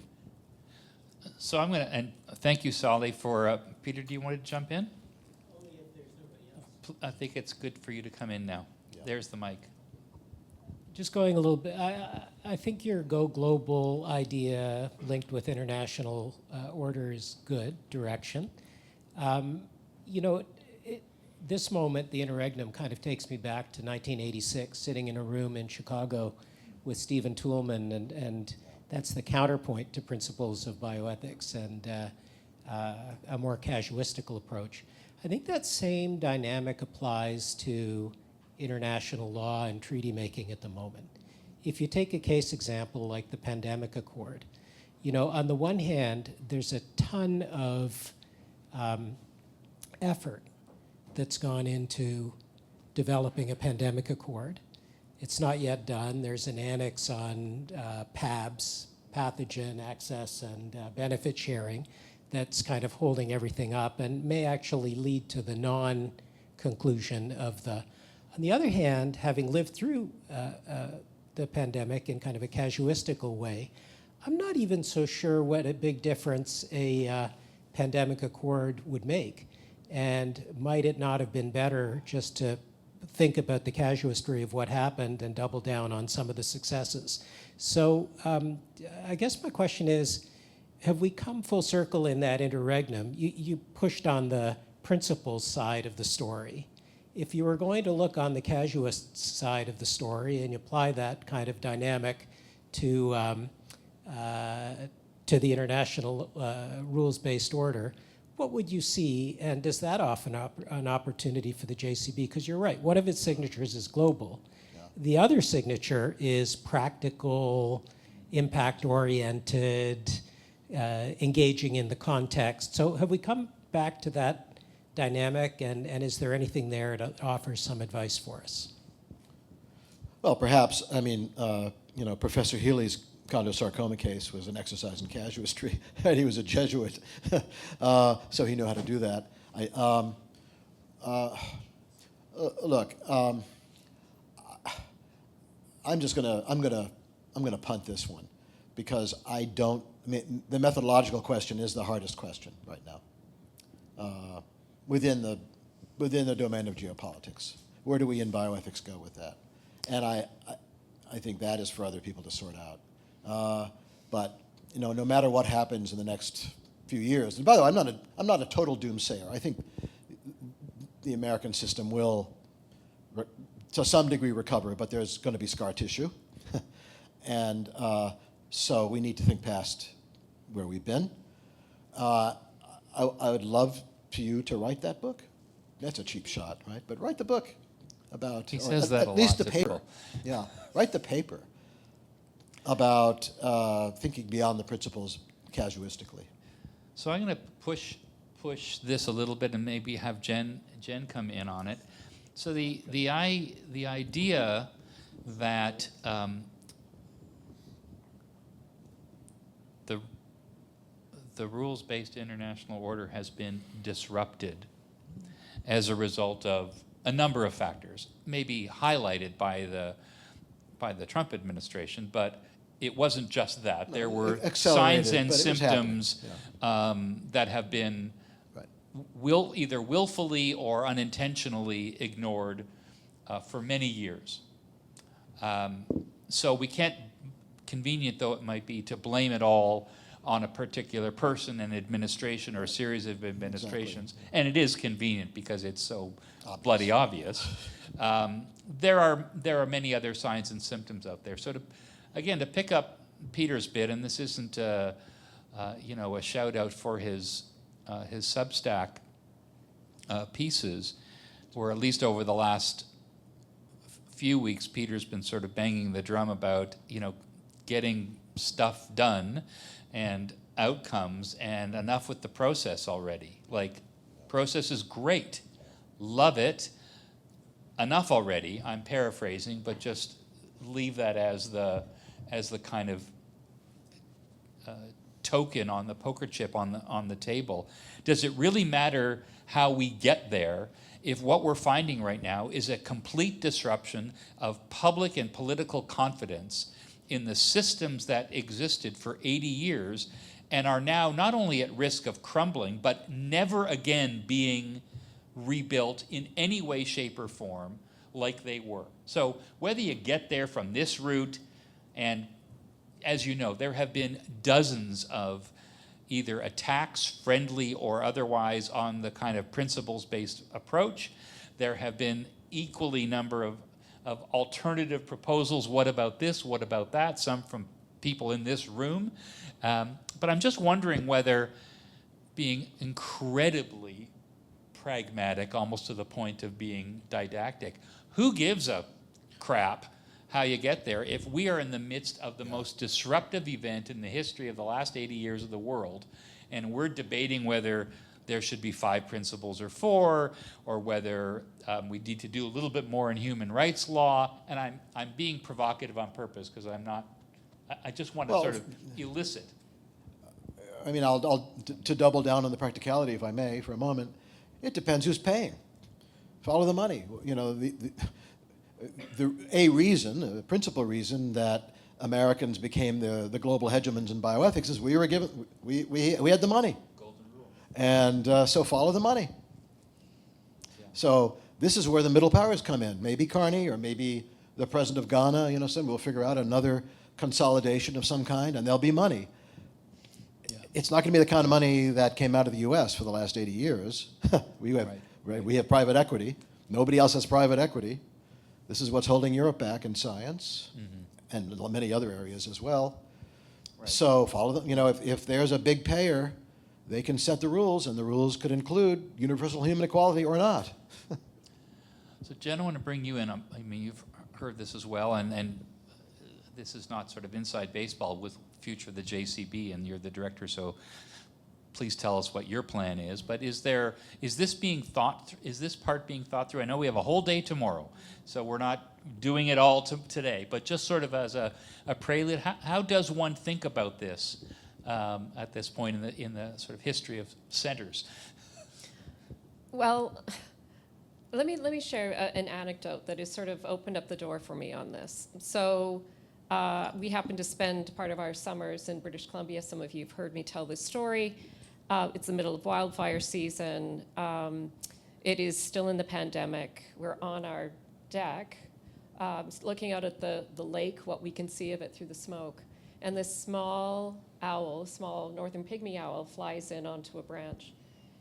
So I'm going to, and thank you, Solly, for, Peter, do you want to jump in? Only if there's nobody else. I think it's good for you to come in now. Yeah. There's the mic. Just going a little bit, I think your go global idea linked with international order is good direction. This moment, the interregnum, kind of takes me back to 1986, sitting in a room in Chicago with Stephen Toulmin, and that's the counterpoint to principles of bioethics and a more casuistical approach. I think that same dynamic applies to international law and treaty making at the moment. If you take a case example like the Pandemic Accord, on the one hand, there's a ton of effort that's gone into developing a pandemic accord. It's not yet done. There's an annex on PABs, pathogen access and benefit sharing, that's kind of holding everything up and may actually lead to the non-conclusion of the. On the other hand, having lived through the pandemic in kind of a casuistical way, I'm not even so sure what a big difference a pandemic accord would make. And might it not have been better just to think about the casuistry of what happened and double down on some of the successes. So I guess my question is, have we come full circle in that interregnum? You pushed on the principles side of the story. If you were going to look on the casuist side of the story and you apply that kind of dynamic to the international rules-based order, what would you see, and does that offer an opportunity for the JCB? Because you're right, one of its signatures is global. Yeah. The other signature is practical, impact-oriented, engaging in the context. So have we come back to that dynamic, and is there anything there that offers some advice for us? Well, perhaps, I mean, Professor Healy's chondrosarcoma case was an exercise in casuistry, and he was a Jesuit, so he knew how to do that. Look, I'm gonna punt this one, because I mean, the methodological question is the hardest question right now, within the domain of geopolitics. Where do we in bioethics go with that? And I think that is for other people to sort out. But no matter what happens in the next few years, and by the way, I'm not a total doomsayer. I think the American system will, to some degree, recover, but there's going to be scar tissue, and so we need to think past where we've been. I would love for you to write that book. That's a cheap shot, right? But write the book about. He says that at least a lot the to paper. people. Yeah, write the paper about thinking beyond the principles casuistically. So I'm going to push this a little bit and maybe have Jen come in on it. So the idea that the rules-based international order has been disrupted as a result of a number of factors, maybe highlighted by the Trump administration, but it wasn't just that. There were signs and symptoms that have been either willfully or unintentionally ignored for many years. So we can't, convenient though it might be, to blame it all on a particular person, an administration, or a series of administrations. Exactly. And it is convenient because it's so bloody obvious. There are many other signs and symptoms out there. So to pick up Peter's bit, and this isn't a shout out for his Substack pieces, or at least over the last few weeks, Peter's been sort of banging the drum about getting stuff done and outcomes, and enough with the process already. Like, process is great, love it, enough already. I'm paraphrasing, but just leave that as the kind of token on the poker chip on the table. Does it really matter how we get there if what we're finding right now is a complete disruption of public and political confidence in the systems that existed for 80 years and are now not only at risk of crumbling, but never again being rebuilt in any way, shape, or form like they were? So whether you get there from this route, and as you know, there have been dozens of either attacks, friendly or otherwise, on the kind of principles-based approach. There have been equally number of alternative proposals. What about this? What about that? Some from people in this room. But I'm just wondering whether, being incredibly pragmatic, almost to the point of being didactic, who gives a crap how you get there if we are in the midst of the most disruptive event in the history of the last 80 years of the world, and we're debating whether there should be 5 principles or 4, or whether we need to do a little bit more in human rights law. And I'm being provocative on purpose, because I just want to sort of elicit. I mean, to double down on the practicality, if I may, for a moment, it depends who's paying. Follow the money. The principal reason that Americans became the global hegemons in bioethics is we had the money. Golden rule. And so follow the money. Yeah. So this is where the middle powers come in. Maybe Carney or maybe the president of Ghana, we'll figure out another consolidation of some kind, and there'll be money. It's not going to be the kind of money that came out of the U.S. for the last 80 years. we have private equity. Nobody else has private equity. This is what's holding Europe back in science and many other areas as well. Right. So follow them. If there's a big payer, they can set the rules, and the rules could include universal human equality or not. So, Jen, I want to bring you in. I mean, you've heard this as well, and this is not sort of inside baseball with future of the JCB, and you're the director, so please tell us what your plan is. But is this part being thought through? I know we have a whole day tomorrow, so we're not doing it all today, but just sort of as a prelude, how does one think about this at this point in the sort of history of centers? Well, let me share an anecdote that has sort of opened up the door for me on this. So we happen to spend part of our summers in British Columbia. Some of you have heard me tell this story. It's the middle of wildfire season. It is still in the pandemic. We're on our deck, looking out at the lake, what we can see of it through the smoke. And this small northern pygmy owl flies in onto a branch.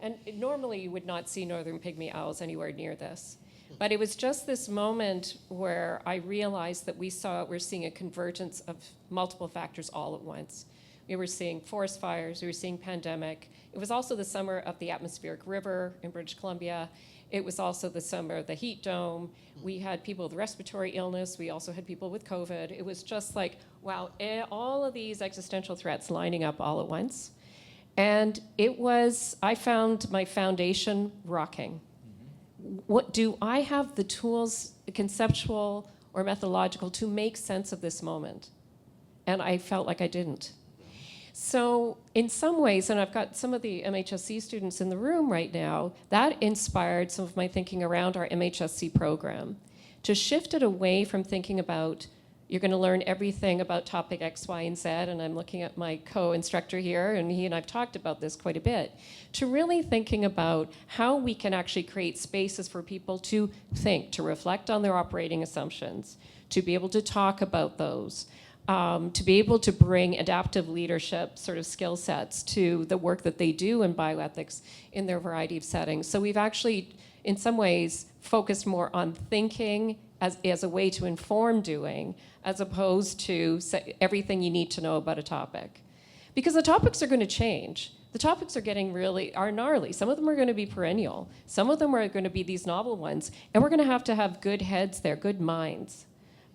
And normally you would not see northern pygmy owls anywhere near this. But it was just this moment where I realized that we're seeing a convergence of multiple factors all at once. We were seeing forest fires, we were seeing pandemic. It was also the summer of the atmospheric river in British Columbia. It was also the summer of the heat dome. We had people with respiratory illness. We also had people with COVID. It was just like, wow, all of these existential threats lining up all at once. And I found my foundation rocking. What do I have the tools, conceptual or methodological, to make sense of this moment? And I felt like I didn't. So in some ways, and I've got some of the MHSC students in the room right now, that inspired some of my thinking around our MHSC program, to shift it away from thinking about you're going to learn everything about topic X, Y, and Z, and I'm looking at my co-instructor here, and he and I've talked about this quite a bit, to really thinking about how we can actually create spaces for people to think, to reflect on their operating assumptions, to be able to talk about those, to be able to bring adaptive leadership sort of skill sets to the work that they do in bioethics in their variety of settings. So we've actually, in some ways, focused more on thinking as a way to inform doing, as opposed to everything you need to know about a topic. Because the topics are going to change. The topics are gnarly. Some of them are going to be perennial. Some of them are going to be these novel ones. And we're going to have good heads there, good minds.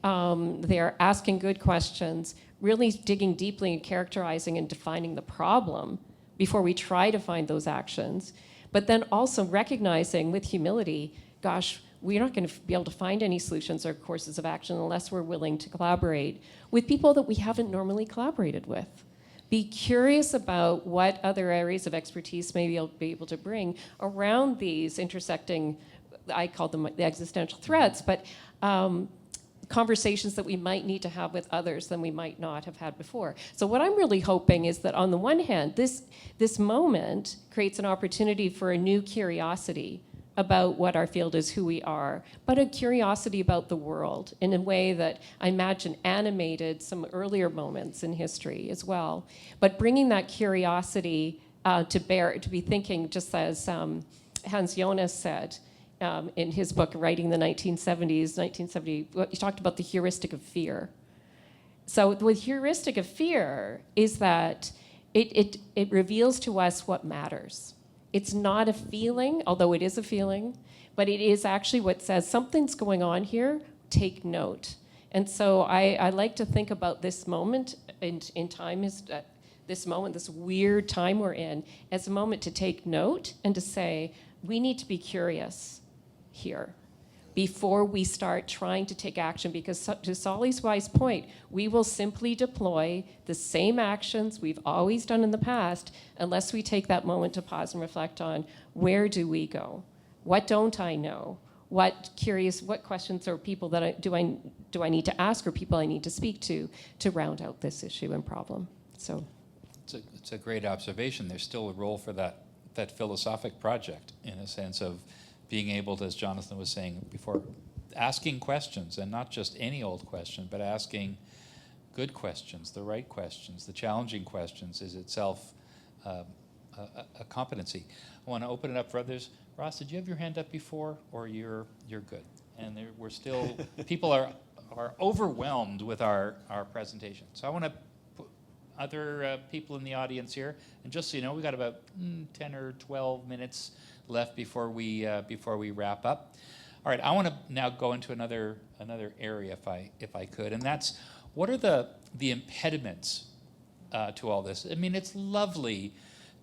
They're asking good questions, really digging deeply and characterizing and defining the problem before we try to find those actions. But then also recognizing with humility, gosh, we're not going to be able to find any solutions or courses of action unless we're willing to collaborate with people that we haven't normally collaborated with. Be curious about what other areas of expertise may be able to bring around these intersecting, I call them the existential threats, but conversations that we might need to have with others than we might not have had before. So what I'm really hoping is that on the one hand, this moment creates an opportunity for a new curiosity about what our field is, who we are, but a curiosity about the world in a way that I imagine animated some earlier moments in history as well. But bringing that curiosity to bear, to be thinking, just as Hans Jonas said in his book, writing the 1970, he talked about the heuristic of fear. So the heuristic of fear is that it reveals to us what matters. It's not a feeling, although it is a feeling, but it is actually what says something's going on here, take note. And so I like to think about this moment in time, this moment, this weird time we're in, as a moment to take note and to say, we need to be curious here before we start trying to take action, because to Solly's wise point, we will simply deploy the same actions we've always done in the past unless we take that moment to pause and reflect on, where do we go? What don't I know? What questions or people that do I need to ask, or people I need to speak to round out this issue and problem? So it's a great observation. There's still a role for that philosophic project, in a sense of being able to, as Jonathan was saying before, asking questions, and not just any old question, but asking good questions, the right questions, the challenging questions is itself a competency. I want to open it up for others. Ross, did you have your hand up before, or you're good? And we're still, people are overwhelmed with our presentation. So I want to put other people in the audience here, and just so you know, we've got about 10 or 12 minutes left before we wrap up. All right, I want to now go into another area, if I could, and that's, what are the impediments to all this? I mean, it's lovely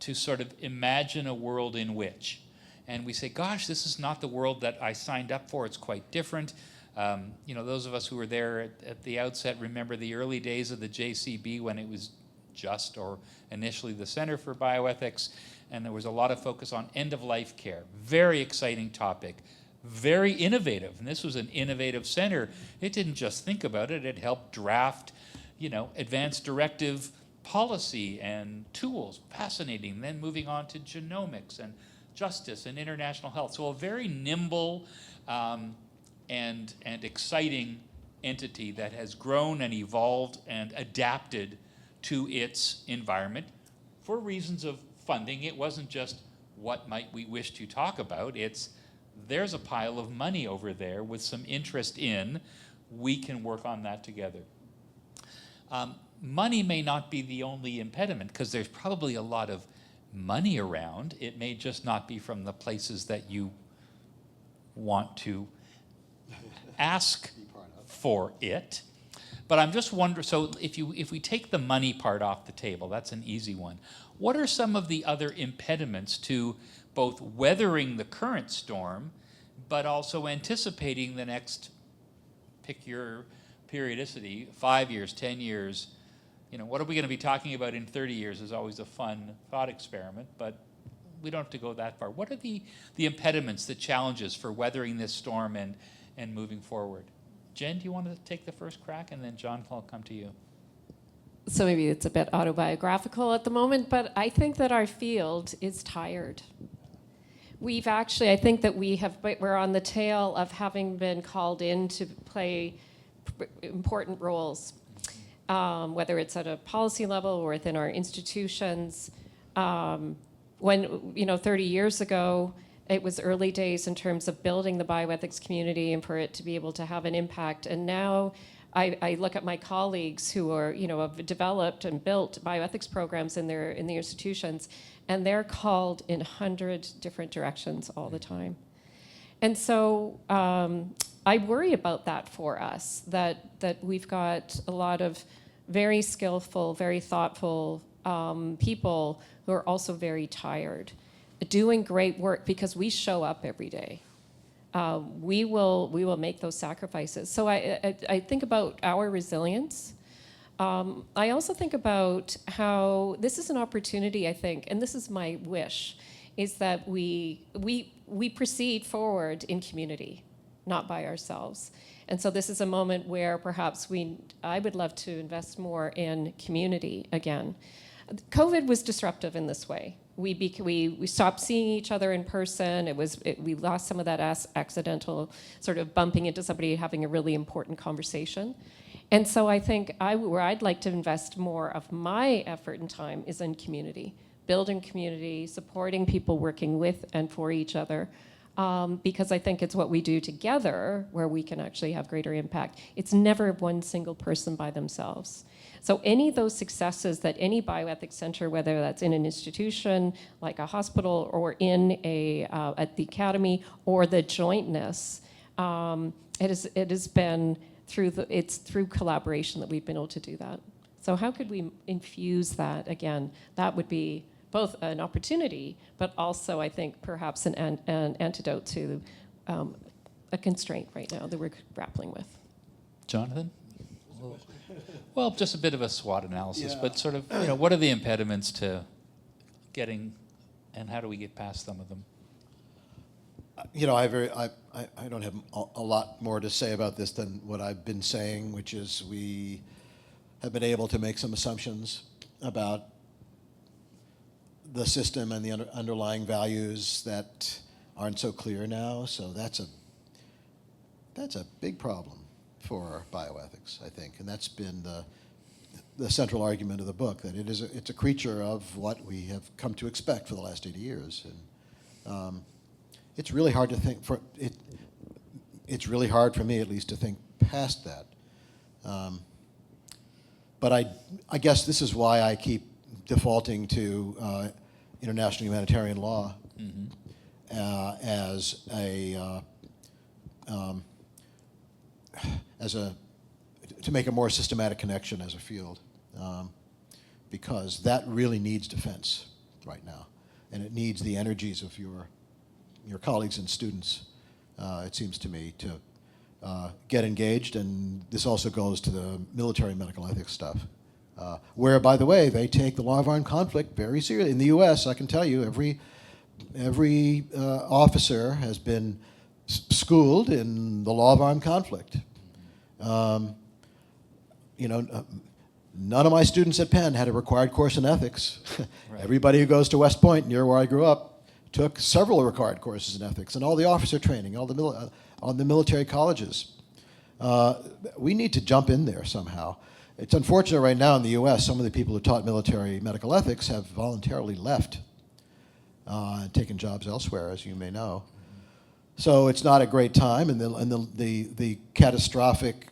to sort of imagine a world in which, and we say, gosh, this is not the world that I signed up for, it's quite different. Those of us who were there at the outset remember the early days of the JCB when it was just, or initially, the Center for Bioethics, and there was a lot of focus on end-of-life care. Very exciting topic, very innovative, and this was an innovative center. It didn't just think about it, it helped draft, advanced directive policy and tools, fascinating. Then moving on to genomics and justice and international health. So a very nimble and exciting entity that has grown and evolved and adapted to its environment for reasons of funding. It wasn't just what might we wish to talk about, it's there's a pile of money over there with some interest in, we can work on that together. Money may not be the only impediment, because there's probably a lot of money around. It may just not be from the places that you want to ask for it. But I'm just wondering, so if we take the money part off the table, that's an easy one. What are some of the other impediments to both weathering the current storm, but also anticipating the next, pick your periodicity, 5 years, 10 years, what are we going to be talking about in 30 years is always a fun thought experiment, but we don't have to go that far. What are the impediments, the challenges for weathering this storm and moving forward? Jen, do you want to take the first crack, and then John, I'll come to you. So maybe it's a bit autobiographical at the moment, but I think that our field is tired. I think that we're on the tail of having been called in to play important roles, whether it's at a policy level or within our institutions. When 30 years ago, it was early days in terms of building the bioethics community and for it to be able to have an impact. And now I look at my colleagues who are, have developed and built bioethics programs in the institutions, and they're called in 100 different directions all the time. And so I worry about that for us, that we've got a lot of very skillful, very thoughtful people who are also very tired, doing great work because we show up every day. We will make those sacrifices. So I think about our resilience. I also think about how this is an opportunity, I think, and this is my wish, is that we proceed forward in community, not by ourselves. And so this is a moment where perhaps I would love to invest more in community again. COVID was disruptive in this way. We stopped seeing each other in person. We lost some of that accidental sort of bumping into somebody having a really important conversation. And so I think where I'd like to invest more of my effort and time is in community, building community, supporting people working with and for each other, because I think it's what we do together where we can actually have greater impact. It's never one single person by themselves. So any of those successes that any bioethics center, whether that's in an institution like a hospital or at the academy or the jointness, it has been through collaboration that we've been able to do that. So how could we infuse that again? That would be both an opportunity, but also I think perhaps an antidote to a constraint right now that we're grappling with. Jonathan? Well, just a bit of a SWOT analysis, but sort of, what are the impediments to getting, and how do we get past some of them? I don't have a lot more to say about this than what I've been saying, which is we have been able to make some assumptions about the system and the underlying values that aren't so clear now. So that's a big problem for bioethics, I think, and that's been the central argument of the book, that it's a creature of what we have come to expect for the last 80 years. And it's really hard to think it's really hard for me, at least, to think past that. But I guess this is why I keep defaulting to international humanitarian law to make a more systematic connection as a field, because that really needs defense right now, and it needs the energies of your colleagues and students, it seems to me, to get engaged. And this also goes to the military medical ethics stuff, where, by the way, they take the law of armed conflict very seriously. In the U.S., I can tell you, every officer has been schooled in the law of armed conflict. None of my students at Penn had a required course in ethics. Right. Everybody who goes to West Point, near where I grew up, took several required courses in ethics, and all the officer training, all the military colleges. We need to jump in there somehow. It's unfortunate right now in the U.S., some of the people who taught military medical ethics have voluntarily left and taken jobs elsewhere, as you may know. So it's not a great time, and the catastrophic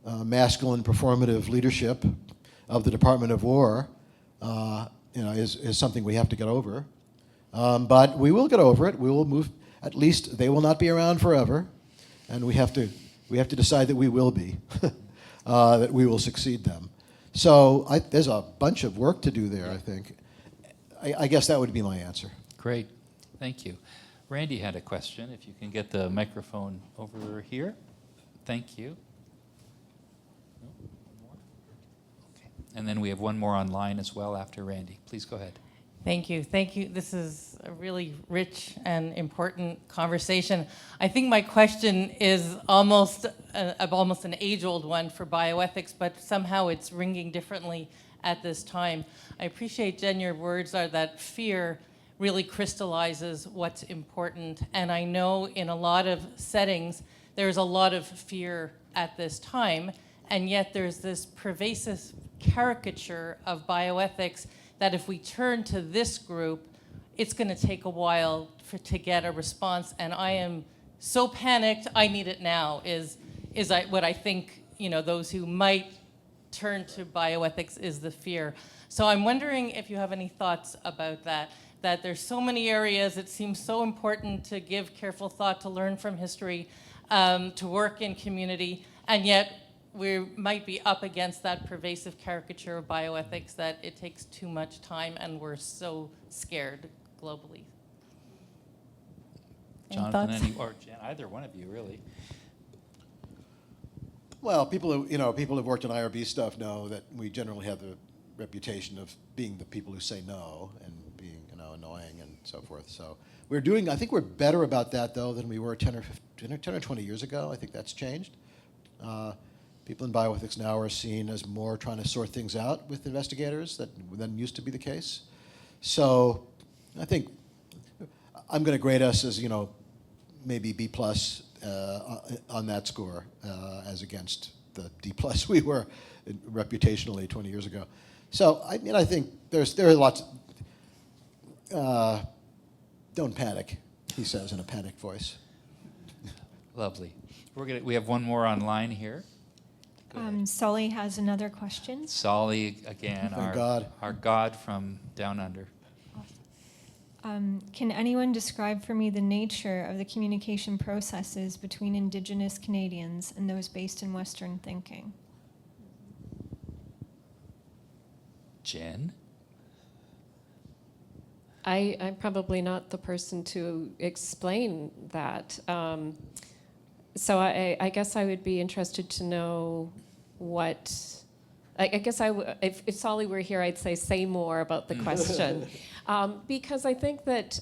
masculine performative leadership of the Department of War is something we have to get over. But we will get over it. We will move. At least they will not be around forever, and we have to decide that we will be, that we will succeed them. So there's a bunch of work to do there, I think. I guess that would be my answer. Great, thank you. Randy had a question. If you can get the microphone over here. Thank you. No, one more? Okay. And then we have one more online as well after Randy. Please go ahead. Thank you. Thank you. This is a really rich and important conversation. I think my question is almost an age-old one for bioethics, but somehow it's ringing differently at this time. I appreciate, Jen, your words are that fear really crystallizes what's important. And I know in a lot of settings, there's a lot of fear at this time, and yet there's this pervasive caricature of bioethics that if we turn to this group, it's going to take a while to get a response. And I am so panicked, I need it now, is what I think, those who might turn to bioethics is the fear. So I'm wondering if you have any thoughts about that there's so many areas, it seems so important to give careful thought, to learn from history, to work in community, and yet we might be up against that pervasive caricature of bioethics that it takes too much time and we're so scared globally. Jonathan, or Jen, either one of you, really. Well, people who've worked on IRB stuff know that we generally have the reputation of being the people who say no and being annoying and so forth. So I think we're better about that, though, than we were 10 or 20 years ago. I think that's changed. People in bioethics now are seen as more trying to sort things out with investigators than used to be the case. So I think I'm going to grade us as, maybe B+ on that score as against the D+ we were reputationally 20 years ago. So I think there are lots. Don't panic, he says in a panicked voice. Lovely. We have one more online here. Sully has another question. Sully, again, our god from down under. Can anyone describe for me the nature of the communication processes between Indigenous Canadians and those based in Western thinking? Jen? I'm probably not the person to explain that. So I guess I would be interested to know what. I guess if Solly were here, I'd say more about the question, because I think that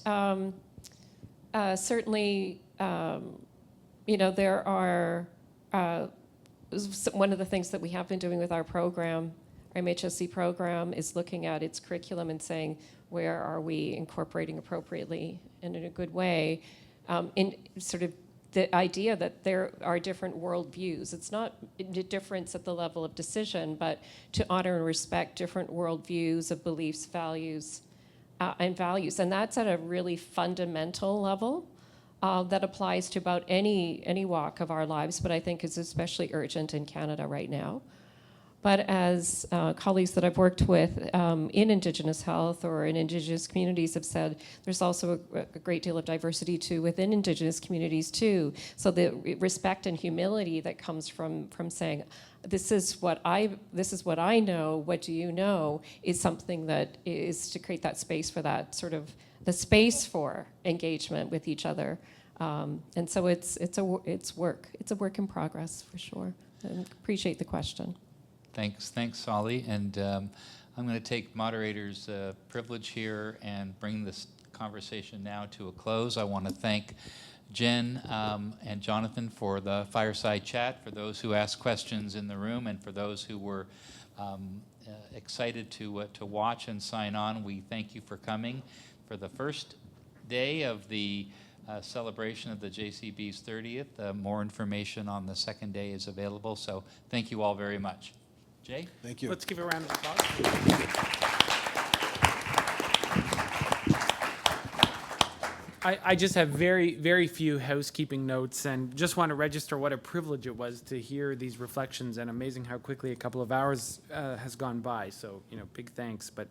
certainly there are one of the things that we have been doing with our program, our MHSC program, is looking at its curriculum and saying where are we incorporating appropriately and in a good way, in sort of the idea that there are different worldviews. It's not a difference at the level of decision, but to honor and respect different worldviews of beliefs, values, and values. And that's at a really fundamental level that applies to about any walk of our lives, but I think is especially urgent in Canada right now. But as colleagues that I've worked with in Indigenous health or in Indigenous communities have said, there's also a great deal of diversity too within Indigenous communities too. So the respect and humility that comes from saying, this is what I know, what do you know, is something that is to create that space for that sort of the space for engagement with each other. And so it's work. It's a work in progress for sure. I appreciate the question. Thanks, Solly. And I'm going to take moderator's privilege here and bring this conversation now to a close. I want to thank Jen and Jonathan for the fireside chat, for those who asked questions in the room, and for those who were excited to watch and sign on. We thank you for coming for the first day of the celebration of the JCB's 30th. More information on the second day is available, so thank you all very much. Jay? Thank you. Let's give a round of applause. I just have very, very few housekeeping notes and just want to register what a privilege it was to hear these reflections, and amazing how quickly a couple of hours has gone by. So, big thanks. But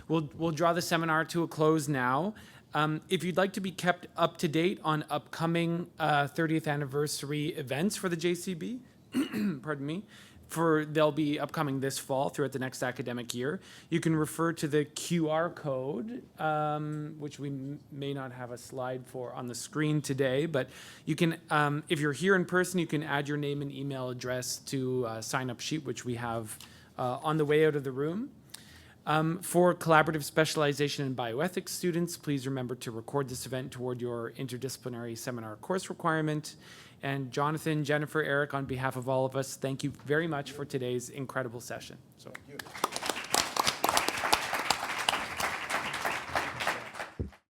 we'll draw the seminar to a close now. If you'd like to be kept up to date on upcoming 30th anniversary events for the JCB, pardon me, they'll be upcoming this fall throughout the next academic year. You can refer to the QR code, which we may not have a slide for on the screen today, but you can, if you're here in person, you can add your name and email address to a sign-up sheet, which we have on the way out of the room. For collaborative specialization in bioethics students, please remember to record this event toward your interdisciplinary seminar course requirement. And Jonathan, Jennifer, Eric, on behalf of all of us, thank you very much for today's incredible session. So.